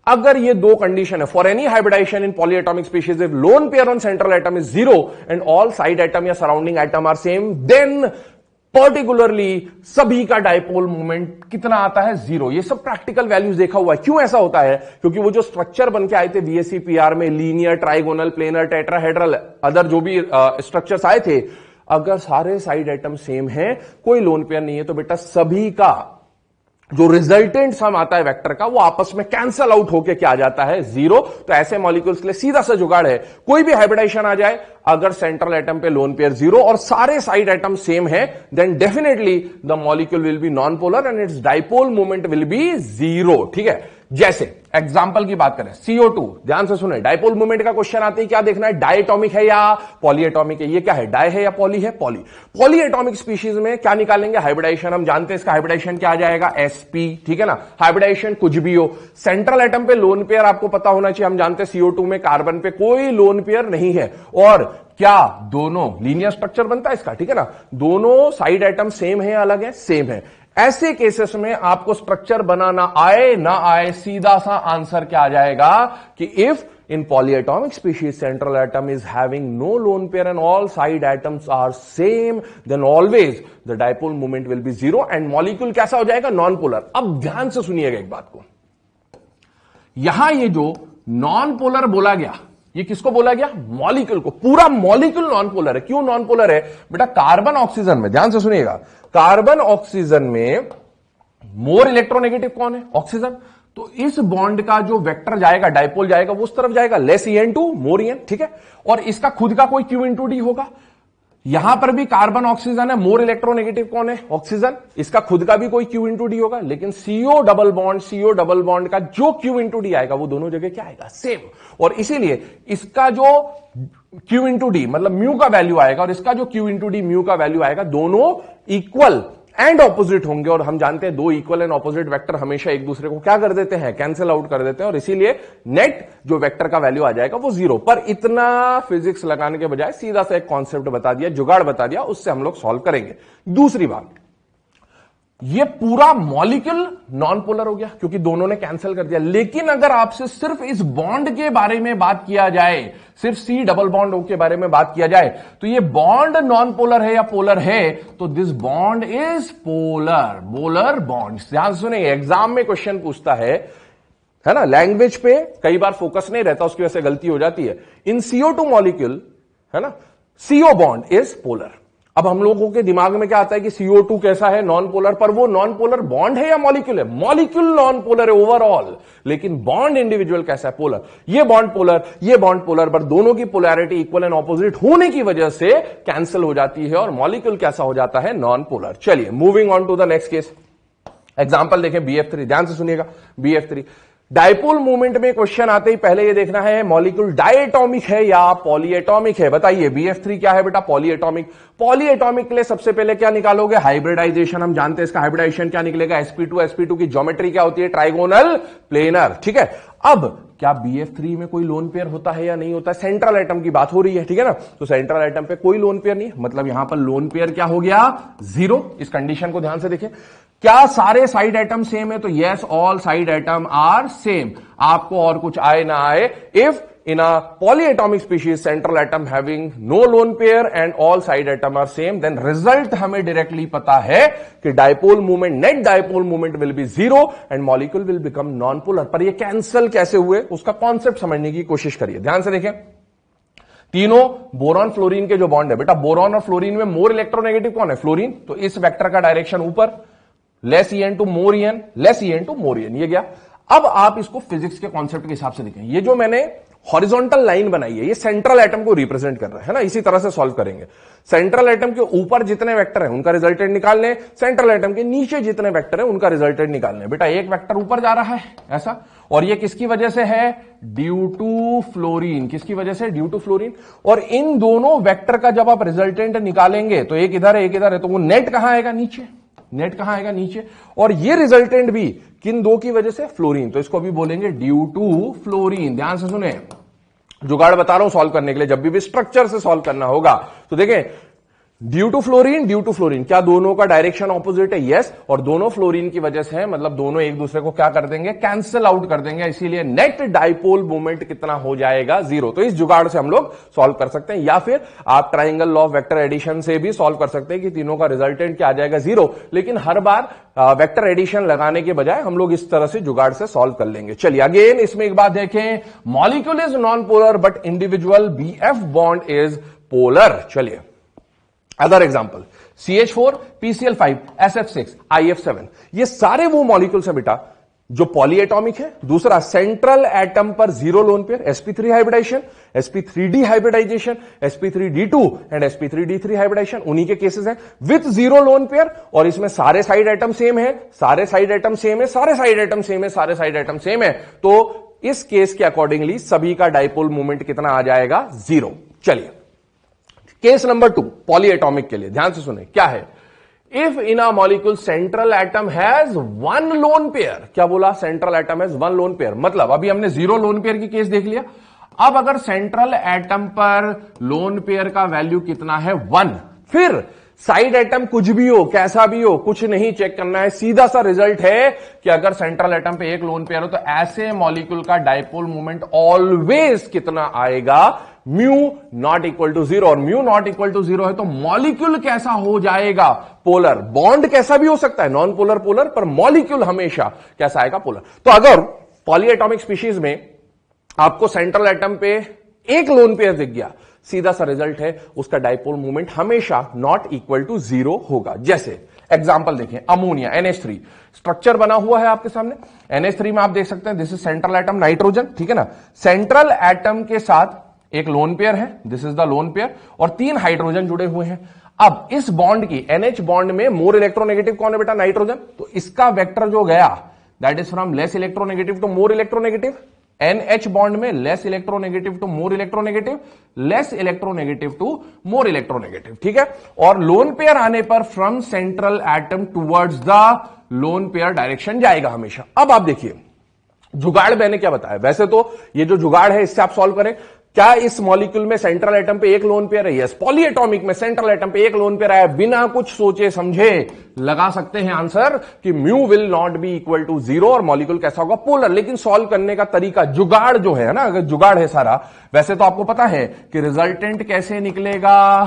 अगर ये दो कंडीशन है for any hybridization in polyatomic species, if lone pair on central atom is 0 and all side atom या surrounding atom are same, then particularly सभी का डाइपोल मूवमेंट कितना आता है, 0। ये सब प्रैक्टिकल वैल्यूज देखा हुआ है। क्यों ऐसा होता है, क्योंकि वो जो स्ट्रक्चर बन के आए थे बीएससी पीआर में, linear, trigonal, planar, tetrahedral, other जो भी स्ट्रक्चर्स आए थे, अगर सारे साइड एटम सेम हैं, कोई लोन पेयर नहीं है, तो बेटा सभी का जो रिजल्टेंट सम आता है वेक्टर का, वो आपस में कैंसल आउट होके क्या आ जाता है, 0। तो ऐसे मॉलिक्यूल्स के लिए सीधा सा जुगाड़ है, कोई भी हाइब्रिडाइजेशन आ जाए, अगर सेंट्रल एटम पे लोन पेयर 0 और सारे साइड एटम सेम है, then definitely the molecule will be non polar and its dipole movement will be 0, ठीक है। जैसे एग्जांपल की बात करें, CO2, ध्यान से सुने, डाइपोल मूवमेंट का क्वेश्चन आते ही क्या देखना है, डायटोमिक है या पॉलीएटॉमिक है। ये क्या है, डाई है या पॉली है, पॉली। पॉलीएटॉमिक स्पीशीज में क्या निकालेंगे, हाइब्रिडाइजेशन। हम जानते हैं इसका हाइब्रिडाइजेशन क्या आ जाएगा, sp, ठीक है ना। हाइब्रिडाइजेशन कुछ भी हो, सेंट्रल एटम पे लोन पेयर आपको पता होना चाहिए। हम जानते हैं CO2 में कार्बन पे कोई लोन पेयर नहीं है, और क्या दोनों लीनियर स्ट्रक्चर बनता है इसका, ठीक है ना। दोनों साइड एटम सेम है, अलग है, सेम है। ऐसे केसेस में आपको स्ट्रक्चर बनाना आए ना आए, सीधा सा आंसर क्या आ जाएगा कि if In polyatomic species, central atom is having no lone pair and all side atoms are same, then always the dipole moment will be zero and molecule कैसा हो जाएगा? Non-polar. अब ध्यान से सुनिएगा एक बात को, यहां ये जो नॉन पोलर बोला गया, ये किसको बोला गया? मॉलिक्यूल को। पूरा मॉलिक्यूल नॉन पोलर है। क्यों नॉन पोलर है बेटा? कार्बन ऑक्सीजन में, ध्यान से सुनिएगा, कार्बन ऑक्सीजन में मोर इलेक्ट्रोनेगेटिव कौन है? ऑक्सीजन। तो इस बॉन्ड का जो वेक्टर जाएगा, डाइपोल जाएगा, वो उस तरफ जाएगा, लेस En2 मोर En, ठीक है। और इसका खुद का कोई Q/D होगा। यहां पर भी कार्बन ऑक्सीजन है, मोर इलेक्ट्रोनेगेटिव कौन है? ऑक्सीजन। इसका खुद का भी कोई Q/D होगा, लेकिन CO डबल बॉन्ड का जो Q/D आएगा वो दोनों जगह क्या आएगा? सेम। और इसीलिए इसका जो Q/D मतलब म्यू का वैल्यू आएगा और इसका जो Q/D म्यू का वैल्यू आएगा, दोनों इक्वल एंड ऑपोजिट होंगे। और हम जानते हैं दो इक्वल एंड ऑपोजिट वेक्टर हमेशा एक दूसरे को क्या कर देते हैं? कैंसिल आउट कर देते हैं। और इसीलिए नेट जो वेक्टर का वैल्यू आ जाएगा वो जीरो। पर इतना फिजिक्स लगाने के बजाय सीधा सा एक कॉन्सेप्ट बता दिया, जुगाड़ बता दिया, उससे हम लोग सॉल्व करेंगे। दूसरी बात, ये पूरा मॉलिक्यूल नॉन पोलर हो गया क्योंकि दोनों ने कैंसिल कर दिया। लेकिन अगर आपसे सिर्फ इस बॉन्ड के बारे में बात किया जाए, सिर्फ C डबल बॉन्ड O के बारे में बात किया जाए, तो ये बॉन्ड नॉन पोलर है या पोलर है? तो this bond is polar, polar bond. ध्यान सुने, एग्जाम में क्वेश्चन पूछता है ना, लैंग्वेज पे कई बार फोकस नहीं रहता, उसकी वजह से गलती हो जाती है। इन CO2 मॉलिक्यूल, है ना, CO बॉन्ड इज पोलर। अब हम लोगों के दिमाग में क्या आता है कि CO2 कैसा है? Non polar. पर वो नॉन पोलर बॉन्ड है या मॉलिक्यूल है? मॉलिक्यूल नॉन पोलर है ओवरऑल, लेकिन बॉन्ड इंडिविजुअल कैसा है? पोलर। ये बॉन्ड पोलर, ये बॉन्ड पोलर, पर दोनों की पोलैरिटी इक्वल एंड ऑपोजिट होने की वजह से कैंसिल हो जाती है और मॉलिक्यूल कैसा हो जाता है? Non polar. चलिए moving on to the next case. Example देखें BF3, ध्यान से सुनिएगा। BF3 डाइपोल मूवमेंट में क्वेश्चन आते ही पहले ये देखना है मॉलिक्यूल डायटोमिक है या पॉलीएटॉमिक है। बताइए BF3 क्या है बेटा? पॉलीएटॉमिक। पॉलीएटॉमिक के लिए सबसे पहले क्या निकालोगे? हाइब्रिडाइजेशन। हम जानते हैं इसका हाइब्रिडाइजेशन क्या निकलेगा? sp2 की ज्योमेट्री क्या होती है? ट्राइगोनल प्लेनर, ठीक है। अब क्या BF3 में कोई लोन पेयर होता है या नहीं होता है? सेंट्रल एटम की बात हो रही है, ठीक है ना। तो सेंट्रल एटम पे कोई लोन पेयर नहीं, मतलब यहां पर लोन पेयर क्या हो गया? जीरो। इस कंडीशन को ध्यान से देखें। क्या सारे साइड एटम सेम है? तो yes, all side atom are same. आपको और कुछ आए ना आए, if in a polyatomic species central atom having no lone pair and all side atom are same, then result हमें directly पता है कि dipole moment, net dipole moment will be zero and molecule will become non-polar। पर ये cancel कैसे हुए उसका concept समझने की कोशिश करिए। ध्यान से देखें, तीनों बोरॉन फ्लोरीन के जो बॉन्ड है बेटा, बोरॉन और फ्लोरीन में मोर इलेक्ट्रोनेगेटिव कौन है? फ्लोरीन। तो इस वेक्टर का डायरेक्शन ऊपर, लेस En2 मोर En, लेस En2 मोर En, ये गया। अब आप इसको फिजिक्स के कॉन्सेप्ट के हिसाब से देखें। ये जो मैंने हॉरिजॉन्टल लाइन बनाई है, ये सेंट्रल एटम को रिप्रेजेंट कर रहा है ना। इसी तरह से सॉल्व करेंगे। सेंट्रल एटम के ऊपर जितने वेक्टर हैं उनका रिजल्टेंट निकालने, सेंट्रल एटम के नीचे जितने वेक्टर हैं उनका रिजल्टेंट निकालने। बेटा एक वेक्टर ऊपर जा रहा है ऐसा, और ये किसकी वजह से है? Due to fluorine. किसकी वजह से? Due to fluorine. और इन दोनों वेक्टर का जब आप रिजल्टेंट निकालेंगे तो एक इधर है एक इधर है, तो वो नेट कहां आएगा? नीचे। नेट कहां आएगा? नीचे। और ये रिजल्टेंट भी किन दो की वजह से? फ्लोरीन। तो इसको भी बोलेंगे ड्यू टू फ्लोरीन। ध्यान से सुने, जुगाड़ बता रहा हूं सॉल्व करने के लिए। जब भी स्ट्रक्चर से सॉल्व करना होगा तो देखें, ड्यू टू फ्लोरीन, क्या दोनों का डायरेक्शन ऑपोजिट है? यस। और दोनों फ्लोरीन की वजह से है, मतलब दोनों एक दूसरे को क्या कर देंगे? कैंसिल आउट कर देंगे। इसीलिए नेट डाइपोल मोमेंट कितना हो जाएगा? जीरो। तो इस जुगाड़ से हम लोग सॉल्व कर सकते हैं, या फिर आप triangle law of vector addition से भी सॉल्व कर सकते हैं कि तीनों का रिजल्टेंट क्या आ जाएगा? जीरो। लेकिन हर बार वेक्टर एडिशन लगाने के बजाय हम लोग इस तरह से जुगाड़ से सॉल्व कर लेंगे। चलिए अगेन इसमें एक बात देखें, molecule is non polar but individual BF bond is polar. चलिए other example, CH4, PCl5, SF6, IF7, ये सारे वो मॉलिक्यूल्स हैं बेटा जो पॉलीएटॉमिक है। दूसरा, सेंट्रल एटम पर zero lone pair, sp3 hybridization, sp3d hybridization, sp3d2 and sp3d3 hybridization, उन्हीं के केसेस हैं विथ जीरो लोन पेयर। और इसमें सारे साइड एटम सेम है, सारे साइड एटम सेम है, सारे साइड एटम सेम है, सारे साइड एटम सेम है। तो इस केस के अकॉर्डिंगली सभी का डाइपोल मोमेंट कितना आ जाएगा? जीरो। चलिए केस नंबर 2 पॉलीएटॉमिक के लिए ध्यान से सुने, क्या है? If in a molecule central atom has one lone pair. क्या बोला? Central atom has one lone pair. मतलब अभी हमने जीरो लोन पेयर की केस देख लिया। अब अगर सेंट्रल एटम पर लोन पेयर का वैल्यू कितना है? 1, फिर साइड एटम कुछ भी हो, कैसा भी हो, कुछ नहीं चेक करना है, सीधा सा रिजल्ट है कि अगर सेंट्रल एटम पे एक लोन पेयर हो तो ऐसे मॉलिक्यूल का डाइपोल मोमेंट ऑलवेज कितना आएगा, mu not equal to zero. और mu not equal to zero है तो मॉलिक्यूल कैसा हो जाएगा, पोलर। बॉन्ड कैसा भी हो सकता है, नॉन पोलर पोलर, पर मॉलिक्यूल हमेशा कैसा आएगा, पोलर। तो अगर पॉलीएटॉमिक स्पीशीज में आपको सेंट्रल एटम पे एक लोन पेयर दिख गया, सीधा सा रिजल्ट है उसका डाइपोल मूवमेंट हमेशा नॉट इक्वल टू जीरो होगा। जैसे एग्जांपल देखें, अमोनिया NH3 स्ट्रक्चर बना हुआ है आपके सामने। NH3 में आप देख सकते हैं this is central atom nitrogen, ठीक है ना। सेंट्रल एटम के साथ एक लोन पेयर है, this is the lone pair, और 3 हाइड्रोजन जुड़े हुए हैं। अब इस बॉन्ड की NH बॉन्ड में मोर इलेक्ट्रोनेगेटिव कौन है बेटा, नाइट्रोजन। तो इसका वेक्टर जो गया that is from less electronegative to more electronegative. NH bond में less electronegative to more electronegative, less electronegative to more electronegative, ठीक है। और लोन पेयर आने पर from central atom towards the lone pair direction जाएगा हमेशा। अब आप देखिए जुगाड़ मैंने क्या बताया, वैसे तो ये जो जुगाड़ है इससे आप सॉल्व करें। क्या इस मॉलिक्यूल में सेंट्रल एटम पे एक लोन पेयर है, यस। पॉलीएटॉमिक में सेंट्रल एटम पे एक लोन पेयर है, बिना कुछ सोचे समझे लगा सकते हैं आंसर कि mu will not be equal to zero और मॉलिक्यूल कैसा होगा, पोलर। लेकिन सॉल्व करने का तरीका, जुगाड़ जो है ना, अगर जुगाड़ है सारा, वैसे तो आपको पता है कि रिजल्टेंट कैसे निकलेगा,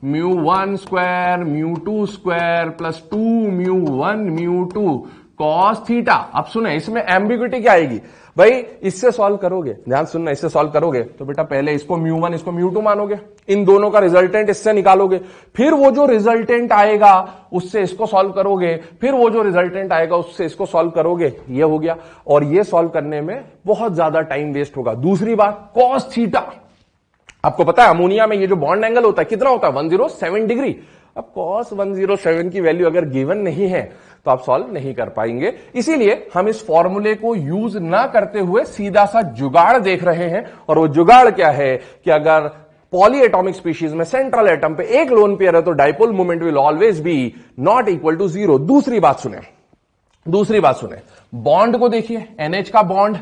μ1 square μ2 square plus 2μ1 μ2 cos theta. अब सुने, इसमें एम्बिग्युइटी क्या आएगी भाई, इससे सॉल्व करोगे, ध्यान सुनना, इससे सॉल्व करोगे तो बेटा पहले इसको μ1 इसको μ2 मानोगे, इन दोनों का रिजल्टेंट इससे निकालोगे, फिर वो जो रिजल्टेंट आएगा उससे इसको सॉल्व करोगे, फिर वो जो रिजल्टेंट आएगा उससे इसको सॉल्व करोगे, ये हो गया। और ये सॉल्व करने में बहुत ज्यादा टाइम वेस्ट होगा। दूसरी बात, कॉस थीटा, आपको पता है अमोनिया में ये जो बॉन्ड एंगल होता है कितना होता है, 107 डिग्री। अब cos 107 की वैल्यू अगर गिवन नहीं है तो आप सॉल्व नहीं कर पाएंगे। इसीलिए हम इस फॉर्मूले को यूज ना करते हुए सीधा सा जुगाड़ देख रहे हैं। और वो जुगाड़ क्या है कि अगर पॉलीएटॉमिक स्पीशीज में सेंट्रल एटम पे एक लोन पेयर है तो dipole moment will always be not equal to zero. दूसरी बात सुने, बॉन्ड को देखिए, NH का बॉन्ड,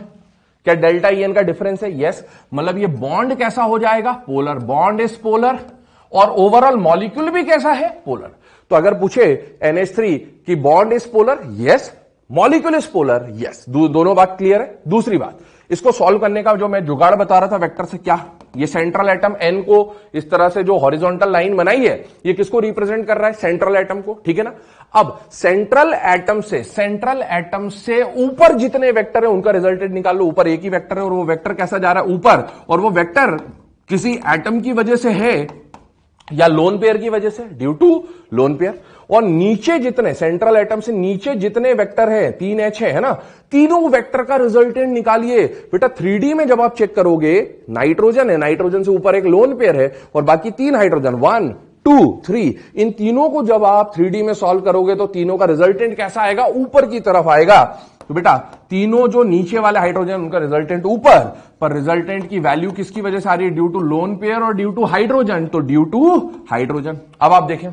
क्या डेल्टा EN का डिफरेंस है, यस। मतलब ये बॉन्ड कैसा हो जाएगा, पोलर। बॉन्ड इज पोलर और ओवरऑल मॉलिक्यूल भी कैसा है, पोलर। तो अगर पूछे NH3 की bond is polar, yes, molecule is polar, yes. दोनों बात क्लियर है। दूसरी बात, इसको सॉल्व करने का जो मैं जुगाड़ बता रहा था वेक्टर से, क्या ये सेंट्रल एटम N को इस तरह से जो हॉरिजॉन्टल लाइन बनाई है ये किसको रिप्रेजेंट कर रहा है, सेंट्रल एटम को, ठीक है ना। अब सेंट्रल एटम से ऊपर जितने वेक्टर है उनका रिजल्टेंट निकाल लो। ऊपर एक ही वेक्टर है और वो वेक्टर कैसा जा रहा है, ऊपर, और वो वेक्टर किसी एटम की वजह से है या लोन पेयर की वजह से, ड्यू टू लोन पेयर। और नीचे जितने, सेंट्रल एटम से नीचे जितने वेक्टर है, 3H है ना, तीनों वेक्टर का रिजल्टेंट निकालिए। बेटा 3D में जब आप चेक करोगे, नाइट्रोजन है, नाइट्रोजन से ऊपर एक लोन पेयर है और बाकी 3 हाइड्रोजन, 1 2 3, इन तीनों को जब आप 3D में सॉल्व करोगे तो तीनों का रिजल्टेंट कैसा आएगा, ऊपर की तरफ आएगा। तो बेटा तीनों जो नीचे वाले हाइड्रोजन उनका रिजल्टेंट ऊपर, पर रिजल्टेंट की वैल्यू किसकी वजह से आ रही है, ड्यू टू लोन पेयर और ड्यू टू हाइड्रोजन, तो ड्यू टू हाइड्रोजन। अब आप देखें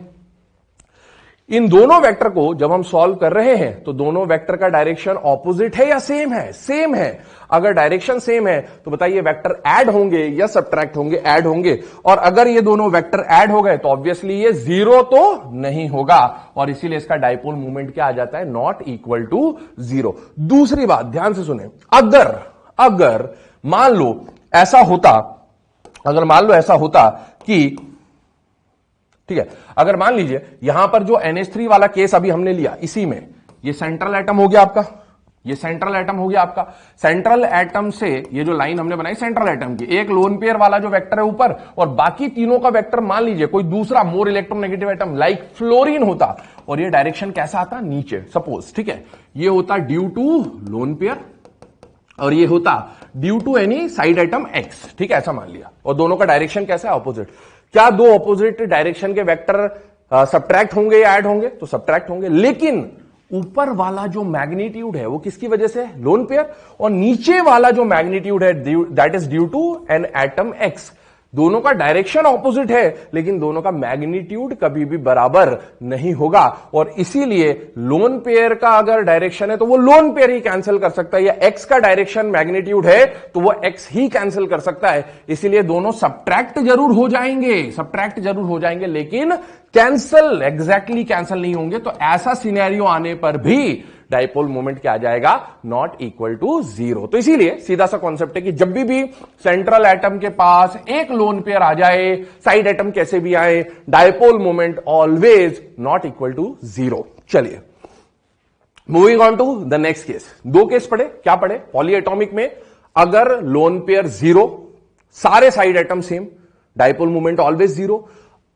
इन दोनों वेक्टर को जब हम सॉल्व कर रहे हैं तो दोनों वेक्टर का डायरेक्शन ऑपोजिट है या सेम है, सेम है। अगर डायरेक्शन सेम है तो बताइए वेक्टर ऐड होंगे या सब्ट्रैक्ट होंगे, ऐड होंगे। और अगर ये दोनों वेक्टर ऐड हो गए तो ऑब्वियसली ये जीरो तो नहीं होगा और इसीलिए इसका डाइपोल मूवमेंट क्या आ जाता है, नॉट इक्वल टू जीरो। दूसरी बात ध्यान से सुने, अगर मान लो ऐसा होता कि, ठीक है, अगर मान लीजिए यहां पर जो NH3 वाला केस अभी हमने लिया, इसी में ये सेंट्रल एटम हो गया आपका, ये सेंट्रल एटम हो गया आपका। सेंट्रल एटम से ये जो लाइन हमने बनाई सेंट्रल एटम की, एक लोन पेयर वाला जो वेक्टर है ऊपर और बाकी तीनों का वेक्टर मान लीजिए कोई दूसरा मोर इलेक्ट्रोनेगेटिव एटम लाइक फ्लोरीन होता और ये डायरेक्शन कैसा आता, नीचे सपोज, ठीक है। ये होता ड्यू टू लोन पेयर और ये होता due to any side atom X, ठीक है, ऐसा मान लिया। और दोनों का डायरेक्शन कैसा है, ऑपोजिट। क्या दो ऑपोजिट डायरेक्शन के वेक्टर सब्ट्रैक्ट होंगे या ऐड होंगे, तो सब्ट्रैक्ट होंगे। लेकिन ऊपर वाला जो मैग्नीट्यूड है वो किसकी वजह से, लोन पेयर, और नीचे वाला जो मैग्नीट्यूड है that is due to an atom X। दोनों का डायरेक्शन ऑपोजिट है, लेकिन दोनों का मैग्नीट्यूड कभी भी बराबर नहीं होगा। और इसीलिए लोन पेयर का अगर डायरेक्शन है तो वो लोन पेयर ही कैंसिल कर सकता है, या एक्स का डायरेक्शन मैग्नीट्यूड है तो वो एक्स ही कैंसिल कर सकता है। इसीलिए दोनों सब्ट्रैक्ट जरूर हो जाएंगे, लेकिन कैंसिल एग्जैक्टली कैंसिल नहीं होंगे। तो ऐसा सिनेरियो आने पर भी डाइपोल मोमेंट क्या आ जाएगा, नॉट इक्वल टू जीरो। तो इसीलिए सीधा सा कॉन्सेप्ट है कि जब भी सेंट्रल एटम के पास एक लोन पेयर आ जाए, साइड एटम कैसे भी आए, dipole moment always not equal to zero. चलिए moving on to the next case. दो केस पढ़े, क्या पढ़े, पॉलीएटॉमिक में अगर लोन पेयर जीरो, सारे side atom same, dipole moment always zero.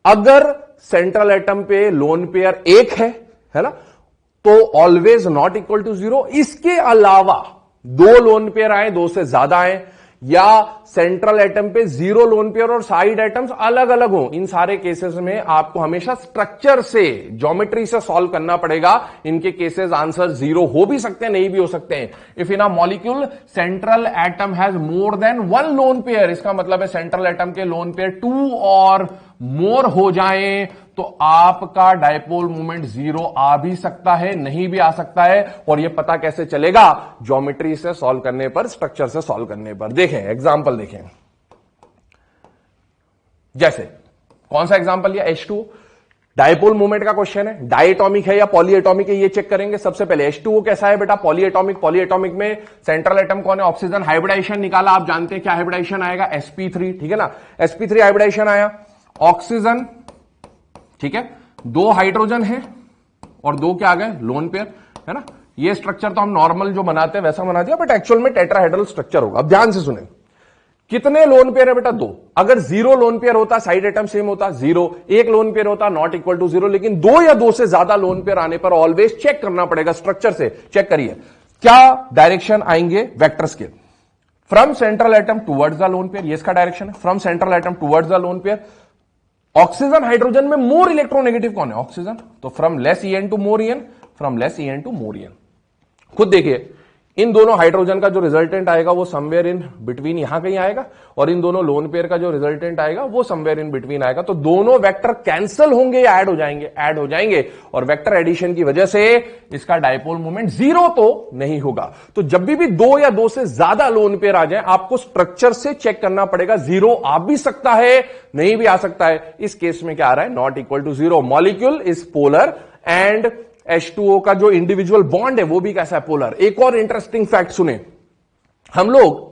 अगर सेंट्रल एटम पे लोन पेयर एक है ना, तो always not equal to zero. इसके अलावा दो लोन पेयर आए, दो से ज्यादा आए, या सेंट्रल एटम पे जीरो लोन पेयर और साइड एटम्स अलग अलग हो, इन सारे केसेस में आपको हमेशा स्ट्रक्चर से, ज्योमेट्री से सॉल्व करना पड़ेगा। इनके केसेस आंसर जीरो हो भी सकते हैं, नहीं भी हो सकते हैं। If in a molecule central atom has more than one lone pair, इसका मतलब है सेंट्रल एटम के लोन पेयर 2 और मोर हो जाएं, तो आपका डाइपोल मोमेंट जीरो आ भी सकता है, नहीं भी आ सकता है। और यह पता कैसे चलेगा, ज्योमेट्री से सॉल्व करने पर, स्ट्रक्चर से सॉल्व करने पर। देखें एग्जांपल देखें, जैसे कौन सा एग्जांपल लिया, H2O। डाइपोल मोमेंट का क्वेश्चन है, डायटॉमिक है या पॉलीएटॉमिक है, ये चेक करेंगे। सबसे पहले H2O कैसा है बेटा, पॉलीएटॉमिक में सेंट्रल एटम कौन है, ऑक्सीजन। हाइब्रिडाइजेशन निकाला, आप जानते हैं क्या हाइब्रिडाइजेशन आएगा, sp3, ठीक है ना, sp3 हाइब्रिडाइजेशन आया, ऑक्सीजन, ठीक है, 2 हाइड्रोजन है और 2 क्या आ गए, लोन पेयर, है ना। ये स्ट्रक्चर तो हम नॉर्मल जो बनाते हैं वैसा बना दिया, बट एक्चुअल में टेट्राहेड्रल स्ट्रक्चर होगा। अब ध्यान से सुने, कितने लोन पेयर है बेटा, 2। अगर 0 लोन पेयर होता, साइड एटम सेम होता, 0, 1 लोन पेयर होता, नॉट इक्वल टू 0। लेकिन 2 या 2 से ज्यादा लोन पेयर आने पर ऑलवेज चेक करना पड़ेगा स्ट्रक्चर से। चेक करिए क्या डायरेक्शन आएंगे वेक्टर्स के, from central atom towards the lone pair, ये इसका डायरेक्शन है, from central atom towards the lone pair. Oxygen hydrogen में मोर इलेक्ट्रोनेगेटिव कौन है, ऑक्सीजन, तो from less En to more En, from less En to more En। खुद देखिए, इन दोनों हाइड्रोजन का जो रिजल्टेंट आएगा वो समवेयर इन बिटवीन यहां कहीं आएगा, और इन दोनों लोन पेयर का जो रिजल्टेंट आएगा वो समवेयर इन बिटवीन आएगा। तो दोनों वेक्टर कैंसिल होंगे या ऐड हो जाएंगे, और वेक्टर एडिशन की वजह से इसका डाइपोल मोमेंट जीरो तो नहीं होगा। तो जब भी 2 या 2 से ज्यादा लोन पेयर आ जाए, आपको स्ट्रक्चर से चेक करना पड़ेगा। जीरो आ भी सकता है, नहीं भी आ सकता है। इस केस में क्या आ रहा है, not equal to zero. Molecule is polar and H2O का जो इंडिविजुअल बॉन्ड है वो भी कैसा है, पोलर। एक और इंटरेस्टिंग फैक्ट सुने, हम लोग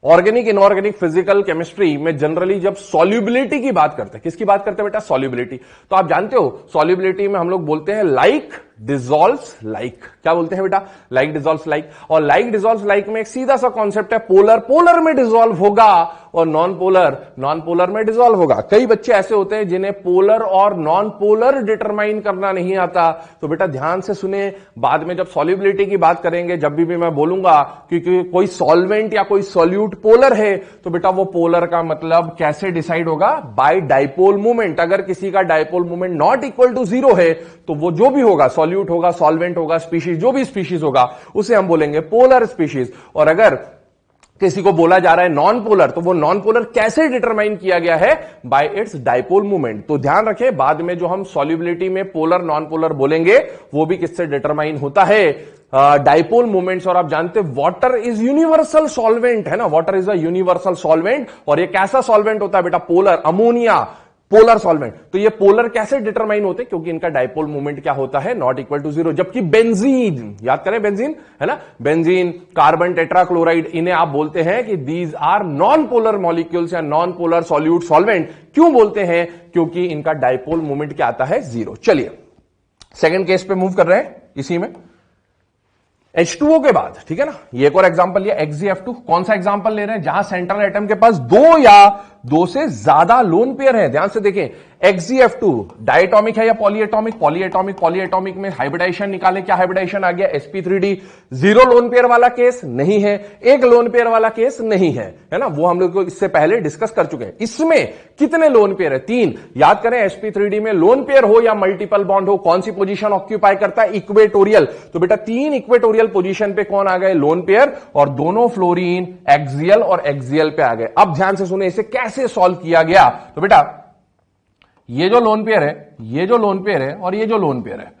ऑर्गेनिक, इनऑर्गेनिक, फिजिकल केमिस्ट्री में जनरली जब सॉल्युबिलिटी की बात करते हैं, किसकी बात करते हैं बेटा, सॉल्युबिलिटी। तो आप जानते हो सॉल्युबिलिटी में हम लोग बोलते हैं लाइक डिसॉल्व्स लाइक। क्या बोलते हैं बेटा, लाइक डिसॉल्व्स लाइक। और लाइक डिसॉल्व्स लाइक में एक सीधा सा कॉन्सेप्ट है, पोलर पोलर में डिसॉल्व होगा और नॉन पोलर में डिसॉल्व होगा। कई बच्चे ऐसे होते हैं जिन्हें पोलर और नॉन पोलर डिटरमाइन करना नहीं आता। तो बेटा ध्यान से सुने, बाद में जब सॉल्युबिलिटी की बात करेंगे, जब भी मैं बोलूंगा कि कोई सॉल्वेंट या कोई सॉल्यूट पोलर है, तो बेटा वो पोलर का मतलब कैसे डिसाइड होगा, बाय डाइपोल मोमेंट। अगर किसी का dipole moment not equal to zero है, तो वो जो भी होगा, सॉल्यूट होगा, सॉल्वेंट होगा, स्पीशीज, जो भी स्पीशीज होगा, उसे हम बोलेंगे पोलर स्पीशीज। और अगर किसी को बोला जा रहा है नॉन पोलर, तो वो नॉन पोलर कैसे डिटरमाइन किया गया है, बाय इट्स डाइपोल मोमेंट। तो ध्यान रखें, बाद में जो हम सॉल्युबिलिटी में पोलर नॉन पोलर बोलेंगे, वो भी किससे डिटरमाइन होता है, डाइपोल मोमेंट्स। और आप जानते हैं वाटर इज यूनिवर्सल सॉल्वेंट, है ना, water is a universal solvent. और ये कैसा सॉल्वेंट होता है बेटा, पोलर, अमोनिया, पोलर सॉल्वेंट। तो ये पोलर कैसे डिटरमाइन होते हैं, क्योंकि इनका डाइपोल मोमेंट क्या होता है, नॉट इक्वल टू जीरो। जबकि बेंजीन, याद करें बेंजीन, है ना, बेंजीन, कार्बन टेट्राक्लोराइड, इन्हें आप बोलते हैं कि these are non polar molecules या नॉन पोलर सॉल्यूट सॉल्वेंट। क्यों बोलते हैं, क्योंकि इनका डाइपोल मोमेंट क्या आता है, जीरो। चलिए सेकेंड केस पे मूव कर रहे हैं, इसी में H2O के बाद, ठीक है ना। ये एक और एग्जांपल लिया, XgF2। कौन सा एग्जांपल ले रहे हैं, जहां सेंट्रल एटम के पास 2 या 2 से ज्यादा लोन पेयर है। ध्यान से देखें, XgF2 डायटॉमिक है या पॉलीएटॉमिक, पॉलीएटॉमिक में हाइब्रिडाइजेशन निकाले, क्या हाइब्रिडाइजेशन आ गया, sp3d। 0 लोन पेयर वाला केस नहीं है, 1 लोन पेयर वाला केस नहीं है, है ना, वो हम लोग इससे पहले डिस्कस कर चुके हैं। इसमें कितने लोन पेयर है, 3। याद करें, sp3d में लोन पेयर हो या मल्टीपल बॉन्ड हो, कौन सी पोजीशन ऑक्यूपाई करता है, इक्वेटोरियल। तो बेटा 3 इक्वेटोरियल पोजीशन पे कौन आ गए, लोन पेयर, और दोनों फ्लोरीन एक्सियल और एक्सियल पे आ गए। अब ध्यान से सुने, इसे कैसे कैसे सॉल्व किया गया? तो बेटा ये जो लोन पेयर है, ये जो लोन पेयर है और ये जो लोन पेयर है,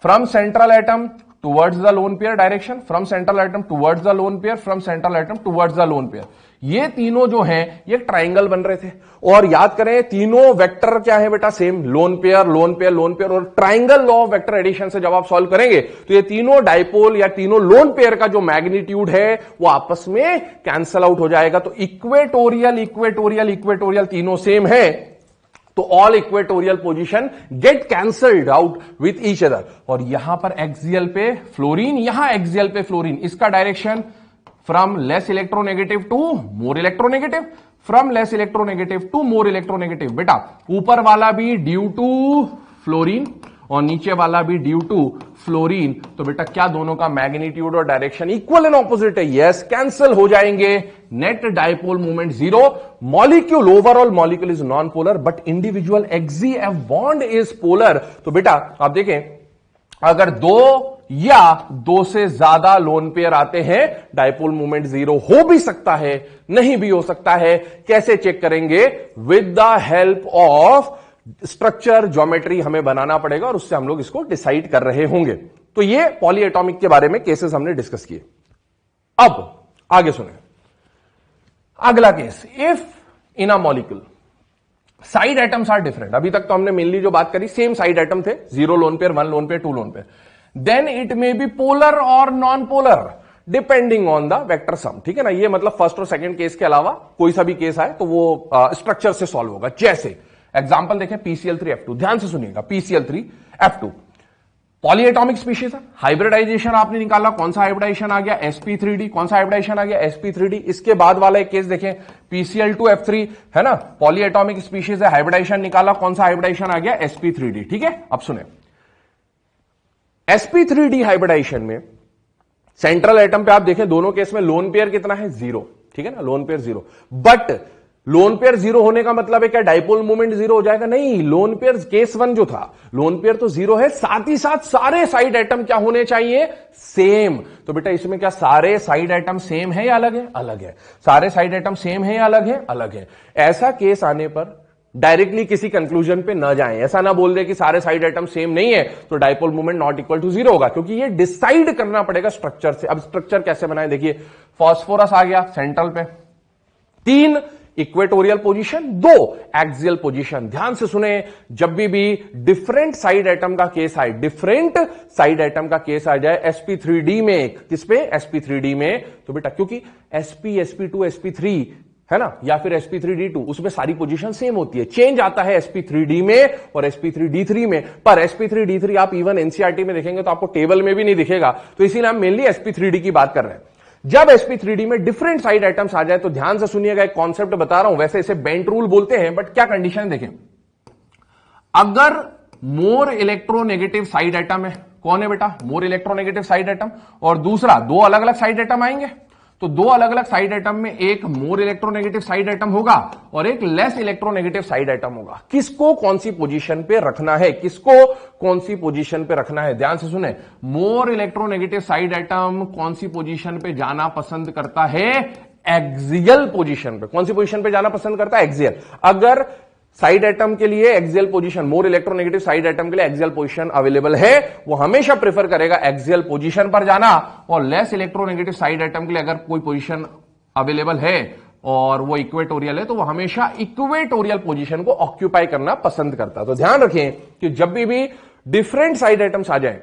from central atom towards the lone pair direction, from central atom towards the lone pair, from central atom towards the lone pair, ये तीनों जो हैं ये ट्राइंगल बन रहे थे। और याद करें तीनों वेक्टर क्या है बेटा? Same, lone pair lone pair lone pair. और triangle law of vector addition से जब आप सॉल्व करेंगे तो ये तीनों डाइपोल या तीनों लोन पेयर का जो मैग्नीट्यूड है वो आपस में कैंसल आउट हो जाएगा। तो इक्वेटोरियल इक्वेटोरियल इक्वेटोरियल तीनों सेम है, तो all equatorial position get cancelled out with each other. और यहां पर एक्सियल पे फ्लोरीन, यहां एक्सियल पे फ्लोरीन, इसका direction from less electronegative to more electronegative, from less electronegative to more electronegative. बेटा ऊपर वाला भी ड्यू टू फ्लोरीन और नीचे वाला भी ड्यू टू फ्लोरीन, तो बेटा क्या दोनों का मैग्नीट्यूड और डायरेक्शन इक्वल एंड ऑपोजिट है? यस, कैंसिल हो जाएंगे। Net dipole moment zero. Molecule, overall molecule is non polar but individual XC-F bond is polar. तो बेटा आप देखें, अगर दो या दो से ज्यादा लोन पेयर आते हैं, डाइपोल मोमेंट जीरो हो भी सकता है, नहीं भी हो सकता है। कैसे चेक करेंगे? With the help of structure, geometry हमें बनाना पड़ेगा और उससे हम लोग इसको डिसाइड कर रहे होंगे। तो ये पॉलीएटॉमिक के बारे में केसेस हमने डिस्कस किए। अब आगे सुने अगला case. If in a molecule side atoms are different, अभी तक तो हमने मेनली जो बात करी सेम साइड एटम थे, 0 lone pair, 1 lone pair, 2 lone pair, then it may be polar और non polar depending on the vector sum. ठीक है ना? ये मतलब फर्स्ट और सेकंड केस के अलावा कोई सा भी केस आए तो वो स्ट्रक्चर से सॉल्व होगा। जैसे एग्जांपल देखें, PCl3F2, ध्यान से सुनिएगा, PCl3F2 पॉलीएटॉमिक स्पीशीज है। हाइब्रिडाइजेशन आपने निकाला, कौन सा हाइब्रिडाइजेशन आ गया? sp3d। कौन सा हाइब्रिडाइजेशन आ गया? sp3d। इसके बाद वाला एक केस देखें, PCl2F3 है ना, पॉलीएटॉमिक स्पीशीज है, हाइब्रिडाइजेशन निकाला, कौन सा हाइब्रिडाइजेशन आ गया? sp3d। ठीक है, अब सुने, sp3d हाइब्रिडाइजेशन में सेंट्रल एटम पे आप देखें दोनों केस में लोन पेयर कितना है? 0। ठीक है ना, loan pair 0। But loan pair 0 होने का मतलब है क्या डाइपोल मोमेंट 0 हो जाएगा? नहीं, लोन पेयर केस 1 जो था, लोन पेयर तो 0 है, साथ ही साथ सारे साइड एटम क्या होने चाहिए? सेम। तो बेटा इसमें क्या सारे साइड एटम सेम है या अलग है? अलग है। सारे साइड एटम सेम है या अलग है? अलग है। ऐसा केस आने पर डायरेक्टली किसी कंक्लूजन पे ना जाएं, ऐसा ना बोल दे कि सारे साइड एटम सेम नहीं है तो dipole moment not equal to 0 होगा, क्योंकि ये डिसाइड करना पड़ेगा स्ट्रक्चर से। अब स्ट्रक्चर कैसे बनाए? देखिए, फास्फोरस आ गया सेंट्रल पे, 3 इक्वेटोरियल पोजीशन, 2 एक्सियल पोजीशन। ध्यान से सुने, जब भी डिफरेंट साइड एटम का केस आए, डिफरेंट साइड एटम का केस आ जाए sp3d में, किस पे? sp3d में, तो बेटा क्योंकि sp, sp2, sp3 है ना, या फिर sp3d2, उसमें सारी पोजीशन सेम होती है। चेंज आता है sp3d में और sp3d3 में, पर sp3d3 आप इवन एनसीईआरटी में देखेंगे तो आपको टेबल में भी नहीं दिखेगा। तो इसीलिए हम मेनली sp3d की बात कर रहे हैं। जब sp3d में डिफरेंट साइड आइटम्स आ जाए तो ध्यान से सुनिएगा, एक कॉन्सेप्ट बता रहा हूं, वैसे इसे बेंट रूल बोलते हैं, बट क्या कंडीशन देखें, अगर मोर इलेक्ट्रोनेगेटिव साइड एटम है, कौन है बेटा? मोर इलेक्ट्रोनेगेटिव साइड एटम, और दूसरा 2 अलग अलग साइड एटम आएंगे, तो 2 अलग अलग साइड एटम में एक मोर इलेक्ट्रोनेगेटिव साइड एटम होगा और एक लेस इलेक्ट्रोनेगेटिव साइड एटम होगा। किसको कौन सी पोजीशन पे रखना है? किसको कौन सी पोजीशन पे रखना है? ध्यान से सुने, मोर इलेक्ट्रोनेगेटिव साइड एटम कौन सी पोजीशन पे जाना पसंद करता है? एक्सियल पोजीशन पे। कौन सी पोजीशन पे जाना पसंद करता है? एक्सियल। अगर साइड एटम के लिए axial position, more electronegative side atom के लिए एक्सियल पोजीशन अवेलेबल है, वो हमेशा प्रेफर करेगा एक्सियल पोजीशन पर जाना, और लेस इलेक्ट्रोनेगेटिव साइड एटम के लिए अगर कोई पोजीशन अवेलेबल है और वो इक्वेटोरियल है तो वो हमेशा इक्वेटोरियल पोजीशन को ऑक्यूपाई करना पसंद करता है। तो ध्यान रखें कि जब भी डिफरेंट साइड एटम्स आ जाए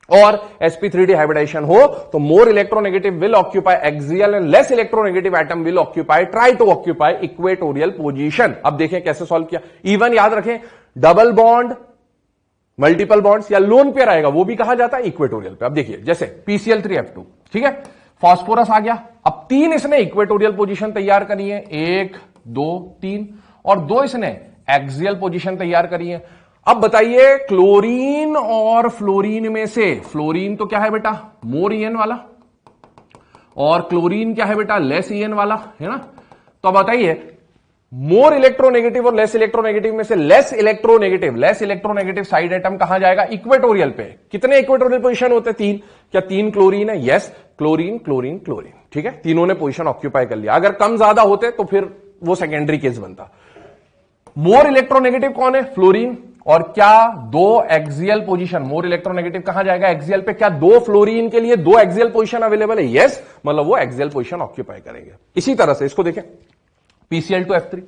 और sp3d हाइब्रिडाइजेशन हो तो more electronegative will occupy axial and less electronegative atom will occupy, try to occupy equatorial position. अब देखें कैसे सॉल्व किया। इवन याद रखें, डबल बॉन्ड, मल्टीपल बॉन्ड्स या लोन पेयर आएगा वो भी कहा जाता है इक्वेटोरियल पे। अब देखिए, जैसे PCl3F2, ठीक है, फास्फोरस आ गया, अब 3 इसने इक्वेटोरियल पोजीशन तैयार करी है, 1 2 3, और 2 इसने एक्सियल पोजीशन तैयार करी है। अब बताइए, क्लोरीन और फ्लोरीन में से, फ्लोरीन तो क्या है बेटा? मोर ईएन वाला, और क्लोरीन क्या है बेटा? लेस ईएन वाला, है ना। तो अब बताइए, मोर इलेक्ट्रोनेगेटिव और लेस इलेक्ट्रोनेगेटिव में से लेस इलेक्ट्रोनेगेटिव साइड एटम कहां जाएगा? इक्वेटोरियल पे। कितने इक्वेटोरियल पोजीशन होते हैं? 3। क्या 3 क्लोरीन है? यस, क्लोरीन क्लोरीन क्लोरीन, ठीक है, तीनों ने पोजीशन ऑक्यूपाई कर लिया। अगर कम ज्यादा होते तो फिर वो सेकेंडरी केस बनता। मोर इलेक्ट्रोनेगेटिव कौन है? फ्लोरीन। और क्या दो एक्सियल पोजीशन, मोर इलेक्ट्रोनेगेटिव कहां जाएगा? एक्सियल पे। क्या दो फ्लोरीन के लिए दो एक्सियल पोजीशन अवेलेबल है? यस, मतलब वो एक्सियल पोजीशन ऑक्यूपाई करेंगे। इसी तरह से इसको देखें, PCl2F3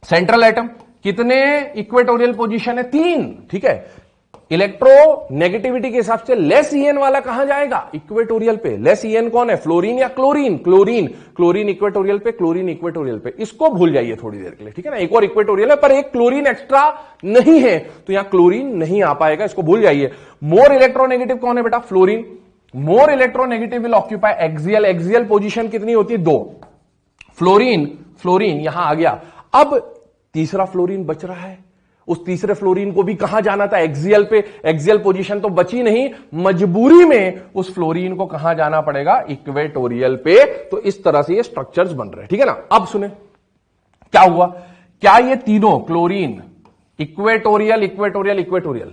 सेंट्रल एटम, कितने इक्वेटोरियल पोजीशन है? 3, ठीक है। इलेक्ट्रोनेगेटिविटी के हिसाब से लेस ईएन वाला कहां जाएगा? इक्वेटोरियल पे। लेस ईएन कौन है? फ्लोरीन या क्लोरीन? क्लोरीन। क्लोरीन इक्वेटोरियल पे, क्लोरीन इक्वेटोरियल पे। इसको भूल जाइए थोड़ी देर के लिए, ठीक है ना। एक और इक्वेटोरियल है पर एक क्लोरीन एक्स्ट्रा नहीं है, तो यहां क्लोरीन नहीं आ पाएगा, इसको भूल जाइए। मोर इलेक्ट्रोनेगेटिव कौन है बेटा? Fluorine. More electronegative will occupy axial. Axial position कितनी होती है? 2। फ्लोरीन, फ्लोरीन यहां आ गया। अब तीसरा फ्लोरीन बच रहा है, उस तीसरे फ्लोरीन को भी कहां जाना था? एक्सियल पे। एक्सियल पोजीशन तो बची नहीं, मजबूरी में उस फ्लोरीन को कहां जाना पड़ेगा? इक्वेटोरियल पे। तो इस तरह से ये स्ट्रक्चर्स बन रहे हैं, ठीक है ना। अब सुने क्या हुआ। क्या ये तीनों chlorine equatorial equatorial equatorial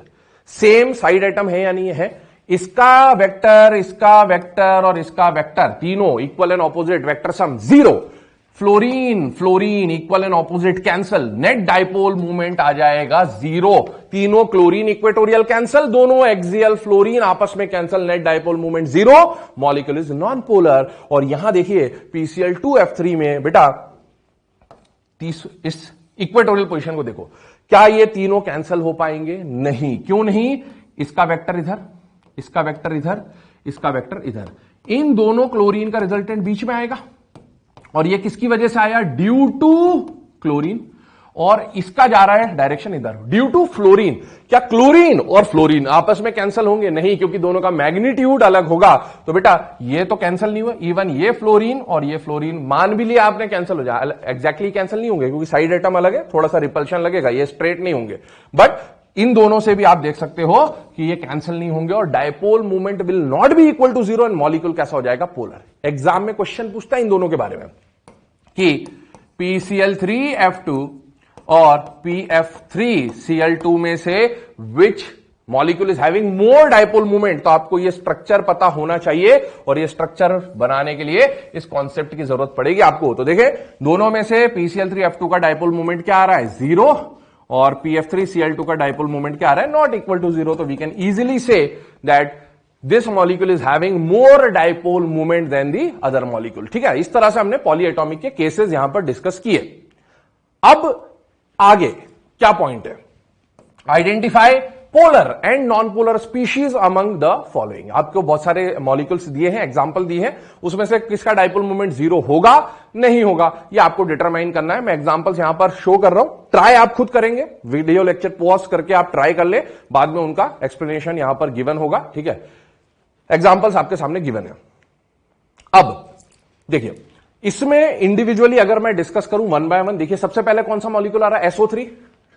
same side atom है या नहीं है? इसका वेक्टर, इसका वेक्टर और इसका वेक्टर तीनों equal and opposite, vector sum 0। Fluorine fluorine equal and opposite cancel, net dipole movement आ जाएगा 0। तीनों क्लोरीन इक्वेटोरियल कैंसल, दोनों एक्सियल फ्लोरीन आपस में cancel, net dipole movement 0। Molecule is non polar. और यहां देखिए PCl2F3 में बेटा इस इक्वेटोरियल पोजीशन को देखो, क्या ये तीनों कैंसल हो पाएंगे? नहीं। क्यों नहीं? इसका वेक्टर इधर, इसका वेक्टर इधर, इसका वेक्टर इधर, इन दोनों क्लोरीन का रिजल्टेंट बीच में आएगा। और ये किसकी वजह से आया? Due to chlorine. और इसका जा रहा है डायरेक्शन इधर, ड्यू टू फ्लोरीन। क्या क्लोरीन और फ्लोरीन आपस में कैंसिल होंगे? नहीं, क्योंकि दोनों का मैग्नीट्यूड अलग होगा। तो बेटा ये तो कैंसिल नहीं हुआ। इवन ये फ्लोरीन और ये फ्लोरीन मान भी लिया आपने, कैंसिल हो जाए, एग्जैक्टली कैंसिल नहीं होंगे क्योंकि साइड एटम अलग है, थोड़ा सा रिपल्शन लगेगा, ये स्ट्रेट नहीं होंगे। बट इन दोनों से भी आप देख सकते हो कि ये कैंसिल नहीं होंगे और dipole movement will not be equal to 0 and molecule कैसा हो जाएगा? पोलर। एग्जाम में क्वेश्चन पूछता है इन दोनों के बारे में कि PCl3F2 और PF3Cl2 में से which molecule is having more dipole movement. तो आपको ये स्ट्रक्चर पता होना चाहिए और ये स्ट्रक्चर बनाने के लिए इस कॉन्सेप्ट की जरूरत पड़ेगी आपको। तो देखें, दोनों में से PCl3F2 का डायपोल मूवमेंट क्या आ रहा है? 0। और PF3Cl2 का डायपोल मूवमेंट क्या आ रहा है? Not equal to 0। तो we can easily say that this molecule is having more dipole movement than the other molecule, ठीक है। इस तरह से हमने पॉलीएटॉमिक के केसेस यहां पर डिस्कस किए। अब आगे क्या पॉइंट है? Identify polar and non polar species among the following. आपको बहुत सारे मॉलिक्यूल्स दिए हैं, एग्जांपल दिए हैं, उसमें से किसका डायपोल मूवमेंट 0 होगा, नहीं होगा, ये आपको डिटरमाइन करना है। मैं एग्जांपल्स यहां पर शो कर रहा हूं, ट्राई आप खुद करेंगे, वीडियो लेक्चर पॉज करके आप ट्राई कर ले, बाद में उनका एक्सप्लेनेशन यहां पर गिवन होगा, ठीक है। एग्जांपल्स आपके सामने गिवन है। अब देखिए, इसमें इंडिविजुअली अगर मैं डिस्कस करूं वन बाय वन, देखिए सबसे पहले कौन सा मॉलिक्यूल आ रहा है? SO3।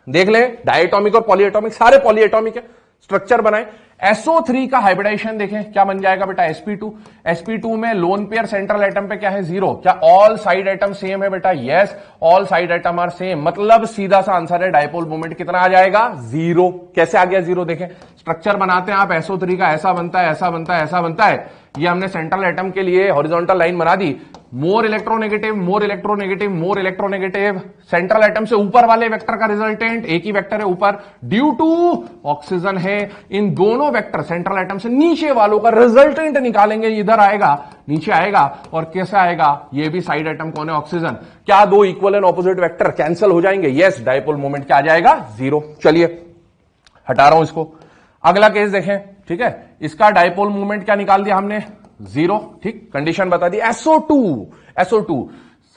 देख लें, डायटोमिक और पॉलीएटॉमिक, सारे पॉलीएटॉमिक है, स्ट्रक्चर बनाए। SO3 का हाइब्रिडाइजेशन देखें, क्या बन जाएगा बेटा? sp2। sp2 में लोन पेयर सेंट्रल एटम पे क्या है? 0। क्या ऑल साइड एटम सेम है बेटा? Yes, all side atom are same. मतलब सीधा सा आंसर है, डायपोल मोमेंट कितना आ जाएगा? 0। कैसे आ गया 0? देखें, स्ट्रक्चर बनाते हैं आप SO3 का, ऐसा बनता है, ऐसा बनता है, ऐसा बनता है। ये हमने सेंट्रल एटम के लिए हॉरिजॉन्टल लाइन बना दी, more electronegative, more electronegative, more electronegative. Central atom से ऊपर वाले वेक्टर का रिजल्टेंट, एक ही वेक्टर है ऊपर, ड्यू टू ऑक्सीजन है। इन दोनों वेक्टर सेंट्रल एटम से नीचे वालों का रिजल्टेंट निकालेंगे, इधर आएगा, नीचे आएगा, और कैसा आएगा? ये भी साइड एटम कौन है? ऑक्सीजन। क्या दो equal and opposite vector cancel हो जाएंगे? यस, डायपोल मोमेंट क्या आ जाएगा? 0। चलिए हटा रहा हूं इसको। अगला केस देखें, ठीक है, इसका डायपोल मूवमेंट क्या निकाल दिया हमने? 0, ठीक, कंडीशन बता दी। SO2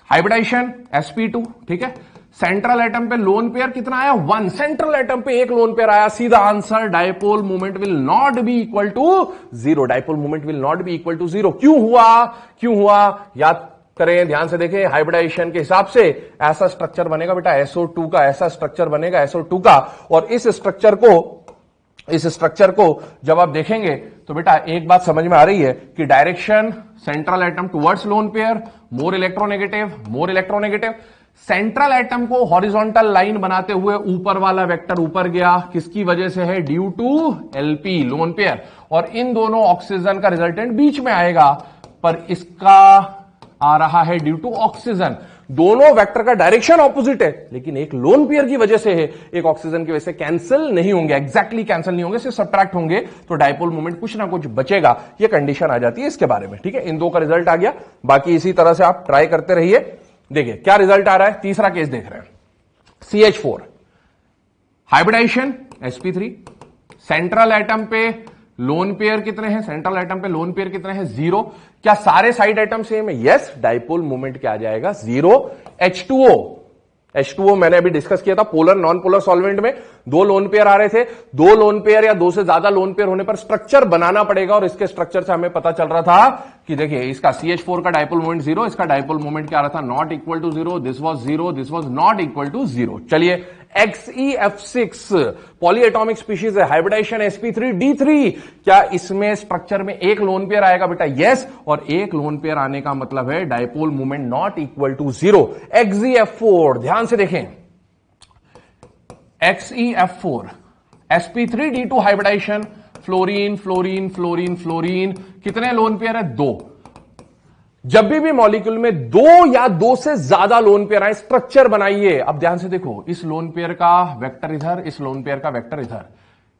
हाइब्रिडाइजेशन sp2, ठीक है। सेंट्रल एटम पे लोन पेयर कितना आया? 1। सेंट्रल एटम पे एक लोन पेयर आया, सीधा answer, dipole movement will not be equal to 0। Dipole movement will not be equal to 0। क्यों हुआ? याद करें, ध्यान से देखें, हाइब्रिडाइजेशन के हिसाब से ऐसा स्ट्रक्चर बनेगा बेटा SO2 का, ऐसा स्ट्रक्चर बनेगा SO2 का। और इस स्ट्रक्चर को जब आप देखेंगे तो बेटा एक बात समझ में आ रही है कि direction central atom towards lone pair, मोर इलेक्ट्रोनेगेटिव। सेंट्रल एटम को हॉरिजॉन्टल लाइन बनाते हुए ऊपर वाला वेक्टर ऊपर गया, किसकी वजह से है? Due to LP, lone pair. और इन दोनों ऑक्सीजन का रिजल्टेंट बीच में आएगा, पर इसका आ रहा है ड्यू टू ऑक्सीजन। दोनों वेक्टर का डायरेक्शन ऑपोजिट है, लेकिन एक लोन पेयर की वजह से है, एक ऑक्सीजन की वजह से कैंसिल नहीं होंगे, एग्जैक्टली कैंसिल नहीं होंगे, सिर्फ सब्ट्रैक्ट होंगे, तो डायपोल मोमेंट कुछ ना कुछ बचेगा, ये कंडीशन आ जाती है इसके बारे में। ठीक है, इन दो का रिजल्ट आ गया, बाकी इसी तरह से आप ट्राई करते रहिए। देखिए क्या रिजल्ट आ रहा है, तीसरा केस देख रहे हैं, CH4 hybridisation sp3, central atom पे लोन पेयर कितने हैं, सेंट्रल एटम पे लोन पेयर कितने हैं, 0। क्या सारे साइड एटम सेम है, यस, डायपोल मोमेंट क्या आ जाएगा, 0। H2O मैंने अभी डिस्कस किया था, पोलर नॉन पोलर सॉल्वेंट में दो लोन पेयर आ रहे थे, दो लोन पेयर या दो से ज्यादा लोन पेयर होने पर स्ट्रक्चर बनाना पड़ेगा, और इसके स्ट्रक्चर से हमें पता चल रहा था कि देखिए इसका CH4 का डायपोल मोमेंट 0, इसका डायपोल मोमेंट क्या आ रहा था, not equal to 0, this was 0, this was not equal to 0। चलिए XeF6 पॉलीएटॉमिक स्पीशीज है, हाइब्रिडाइजेशन sp3d3, क्या इसमें स्ट्रक्चर में एक लोन पेयर आएगा बेटा, यस, और एक लोन पेयर आने का मतलब है dipole moment not equal to 0। XeF4 ध्यान से देखें, XeF4 sp3d2 hybridisation, fluorine fluorine fluorine fluorine, कितने लोन पेयर है, 2। जब भी मॉलिक्यूल में दो या दो से ज्यादा लोन पेयर आए, स्ट्रक्चर बनाइए। अब ध्यान से देखो, इस लोन पेयर का वेक्टर इधर, इस लोन पेयर का वेक्टर इधर,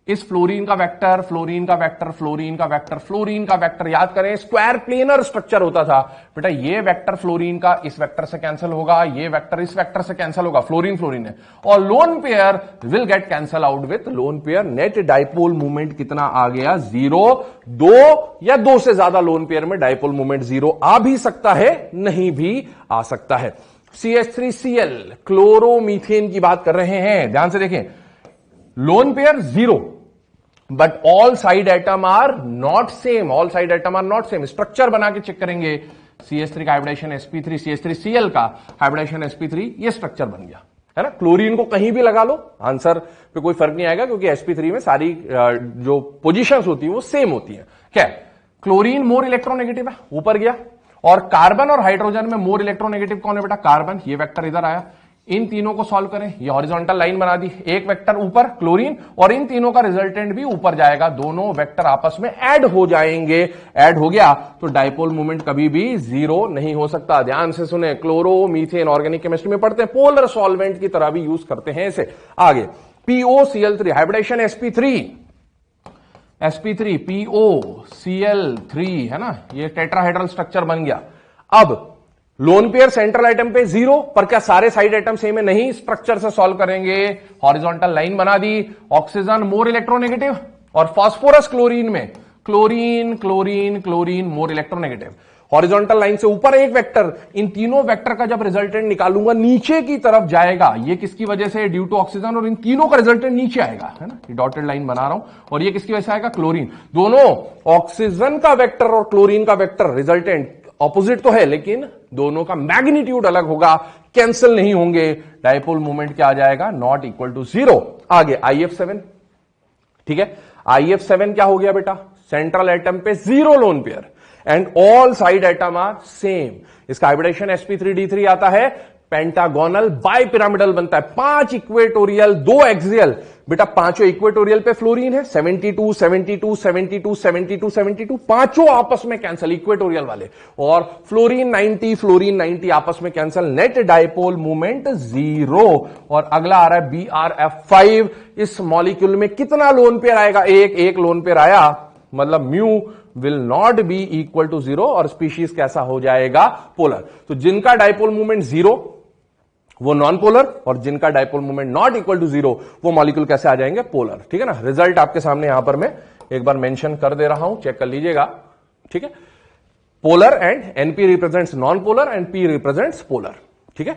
इस फ्लोरीन का वेक्टर, फ्लोरीन का वेक्टर, फ्लोरीन का वेक्टर, फ्लोरीन का वेक्टर, याद करें स्क्वायर प्लेनर स्ट्रक्चर होता था बेटा। ये वेक्टर फ्लोरीन का इस वेक्टर से कैंसिल होगा, ये वेक्टर इस वेक्टर से कैंसिल होगा, फ्लोरीन फ्लोरीन है, और lone pair will get cancel out with lone pair. Net dipole movement कितना आ गया, 0। दो या दो से ज्यादा लोन पेयर में डायपोल मूवमेंट 0 आ भी सकता है, नहीं भी आ सकता है। CH3Cl क्लोरोमीथेन की बात कर रहे हैं, ध्यान से देखें, lone pair 0, but all side atom are not same, all side atom are not same. Structure बना के चेक करेंगे, CH3 का हाइब्रिडाइजेशन sp3, CH3Cl का हाइब्रिडाइजेशन sp3, ये स्ट्रक्चर बन गया है ना। क्लोरीन को कहीं भी लगा लो, आंसर पे कोई फर्क नहीं आएगा, क्योंकि sp3 में सारी जो पोजीशंस होती है वो सेम होती है। क्या क्लोरीन मोर इलेक्ट्रोनेगेटिव है, ऊपर गया, और कार्बन और हाइड्रोजन में मोर इलेक्ट्रोनेगेटिव कौन है बेटा, कार्बन। ये वेक्टर इधर आया, इन तीनों को सॉल्व करें, ये हॉरिजॉन्टल लाइन बना दी, एक वेक्टर ऊपर क्लोरीन, और इन तीनों का रिजल्टेंट भी ऊपर जाएगा, दोनों वेक्टर आपस में ऐड हो जाएंगे। ऐड हो गया तो डायपोल मोमेंट कभी भी 0 नहीं हो सकता। ध्यान से सुने, क्लोरो मीथेन ऑर्गेनिक केमिस्ट्री में पढ़ते हैं, पोलर सॉल्वेंट की तरह भी यूज करते हैं इसे। आगे POCl3 हाइब्रिडाइजेशन sp3 POCl3 है ना, ये टेट्राहेड्रल स्ट्रक्चर बन गया। अब लोन पेयर सेंट्रल एटम पे 0, पर क्या सारे साइड एटम सेम है, नहीं, स्ट्रक्चर से सॉल्व करेंगे, हॉरिजॉन्टल लाइन बना दी, ऑक्सीजन मोर इलेक्ट्रोनेगेटिव, और फास्फोरस क्लोरीन में chlorine chlorine chlorine more electronegative. Horizontal line से ऊपर एक वेक्टर, इन तीनों वेक्टर का जब रिजल्टेंट निकालूंगा नीचे की तरफ जाएगा, ये किसकी वजह से, ड्यू टू ऑक्सीजन, और इन तीनों का रिजल्टेंट नीचे आएगा, है ना, ये डॉटेड लाइन बना रहा हूं, और ये किसकी वजह से आएगा, क्लोरीन। दोनों ऑक्सीजन का वेक्टर और क्लोरीन का वेक्टर रिजल्टेंट ऑपोजिट तो है, लेकिन दोनों का मैग्नीट्यूड अलग होगा, कैंसिल नहीं होंगे, डायपोल मोमेंट क्या आ जाएगा, नॉट इक्वल टू 0। आगे IF7, ठीक है, IF7 क्या हो गया बेटा, सेंट्रल एटम पे 0 lone pair and all side atom are same. इसका हाइब्रिडाइजेशन sp3d3 आता है, पेंटागोनल बाइपिरामिडल बनता है, 5 इक्वेटोरियल 2 एक्सियल। बेटा पांचों इक्वेटोरियल पे फ्लोरीन है, 72 72 72 72 72, पांचों आपस में कैंसल, इक्वेटोरियल वाले, और फ्लोरीन 90 आपस में कैंसल, नेट डायपोल मूवमेंट 0। और अगला आ रहा है BRF5, इस मॉलिक्यूल में कितना लोन पेयर आएगा, एक लोन पेयर आया, मतलब mu will not be equal to 0, और स्पीशीज कैसा हो जाएगा, पोलर। तो जिनका डायपोल मूवमेंट 0 वो नॉन पोलर, और जिनका dipole movement not equal to 0 वो मॉलिक्यूल कैसे आ जाएंगे, पोलर। ठीक है ना, रिजल्ट आपके सामने यहां पर मैं एक बार मेंशन कर दे रहा हूं, चेक कर लीजिएगा। ठीक है, polar and NP represents non polar and P represents polar. ठीक है।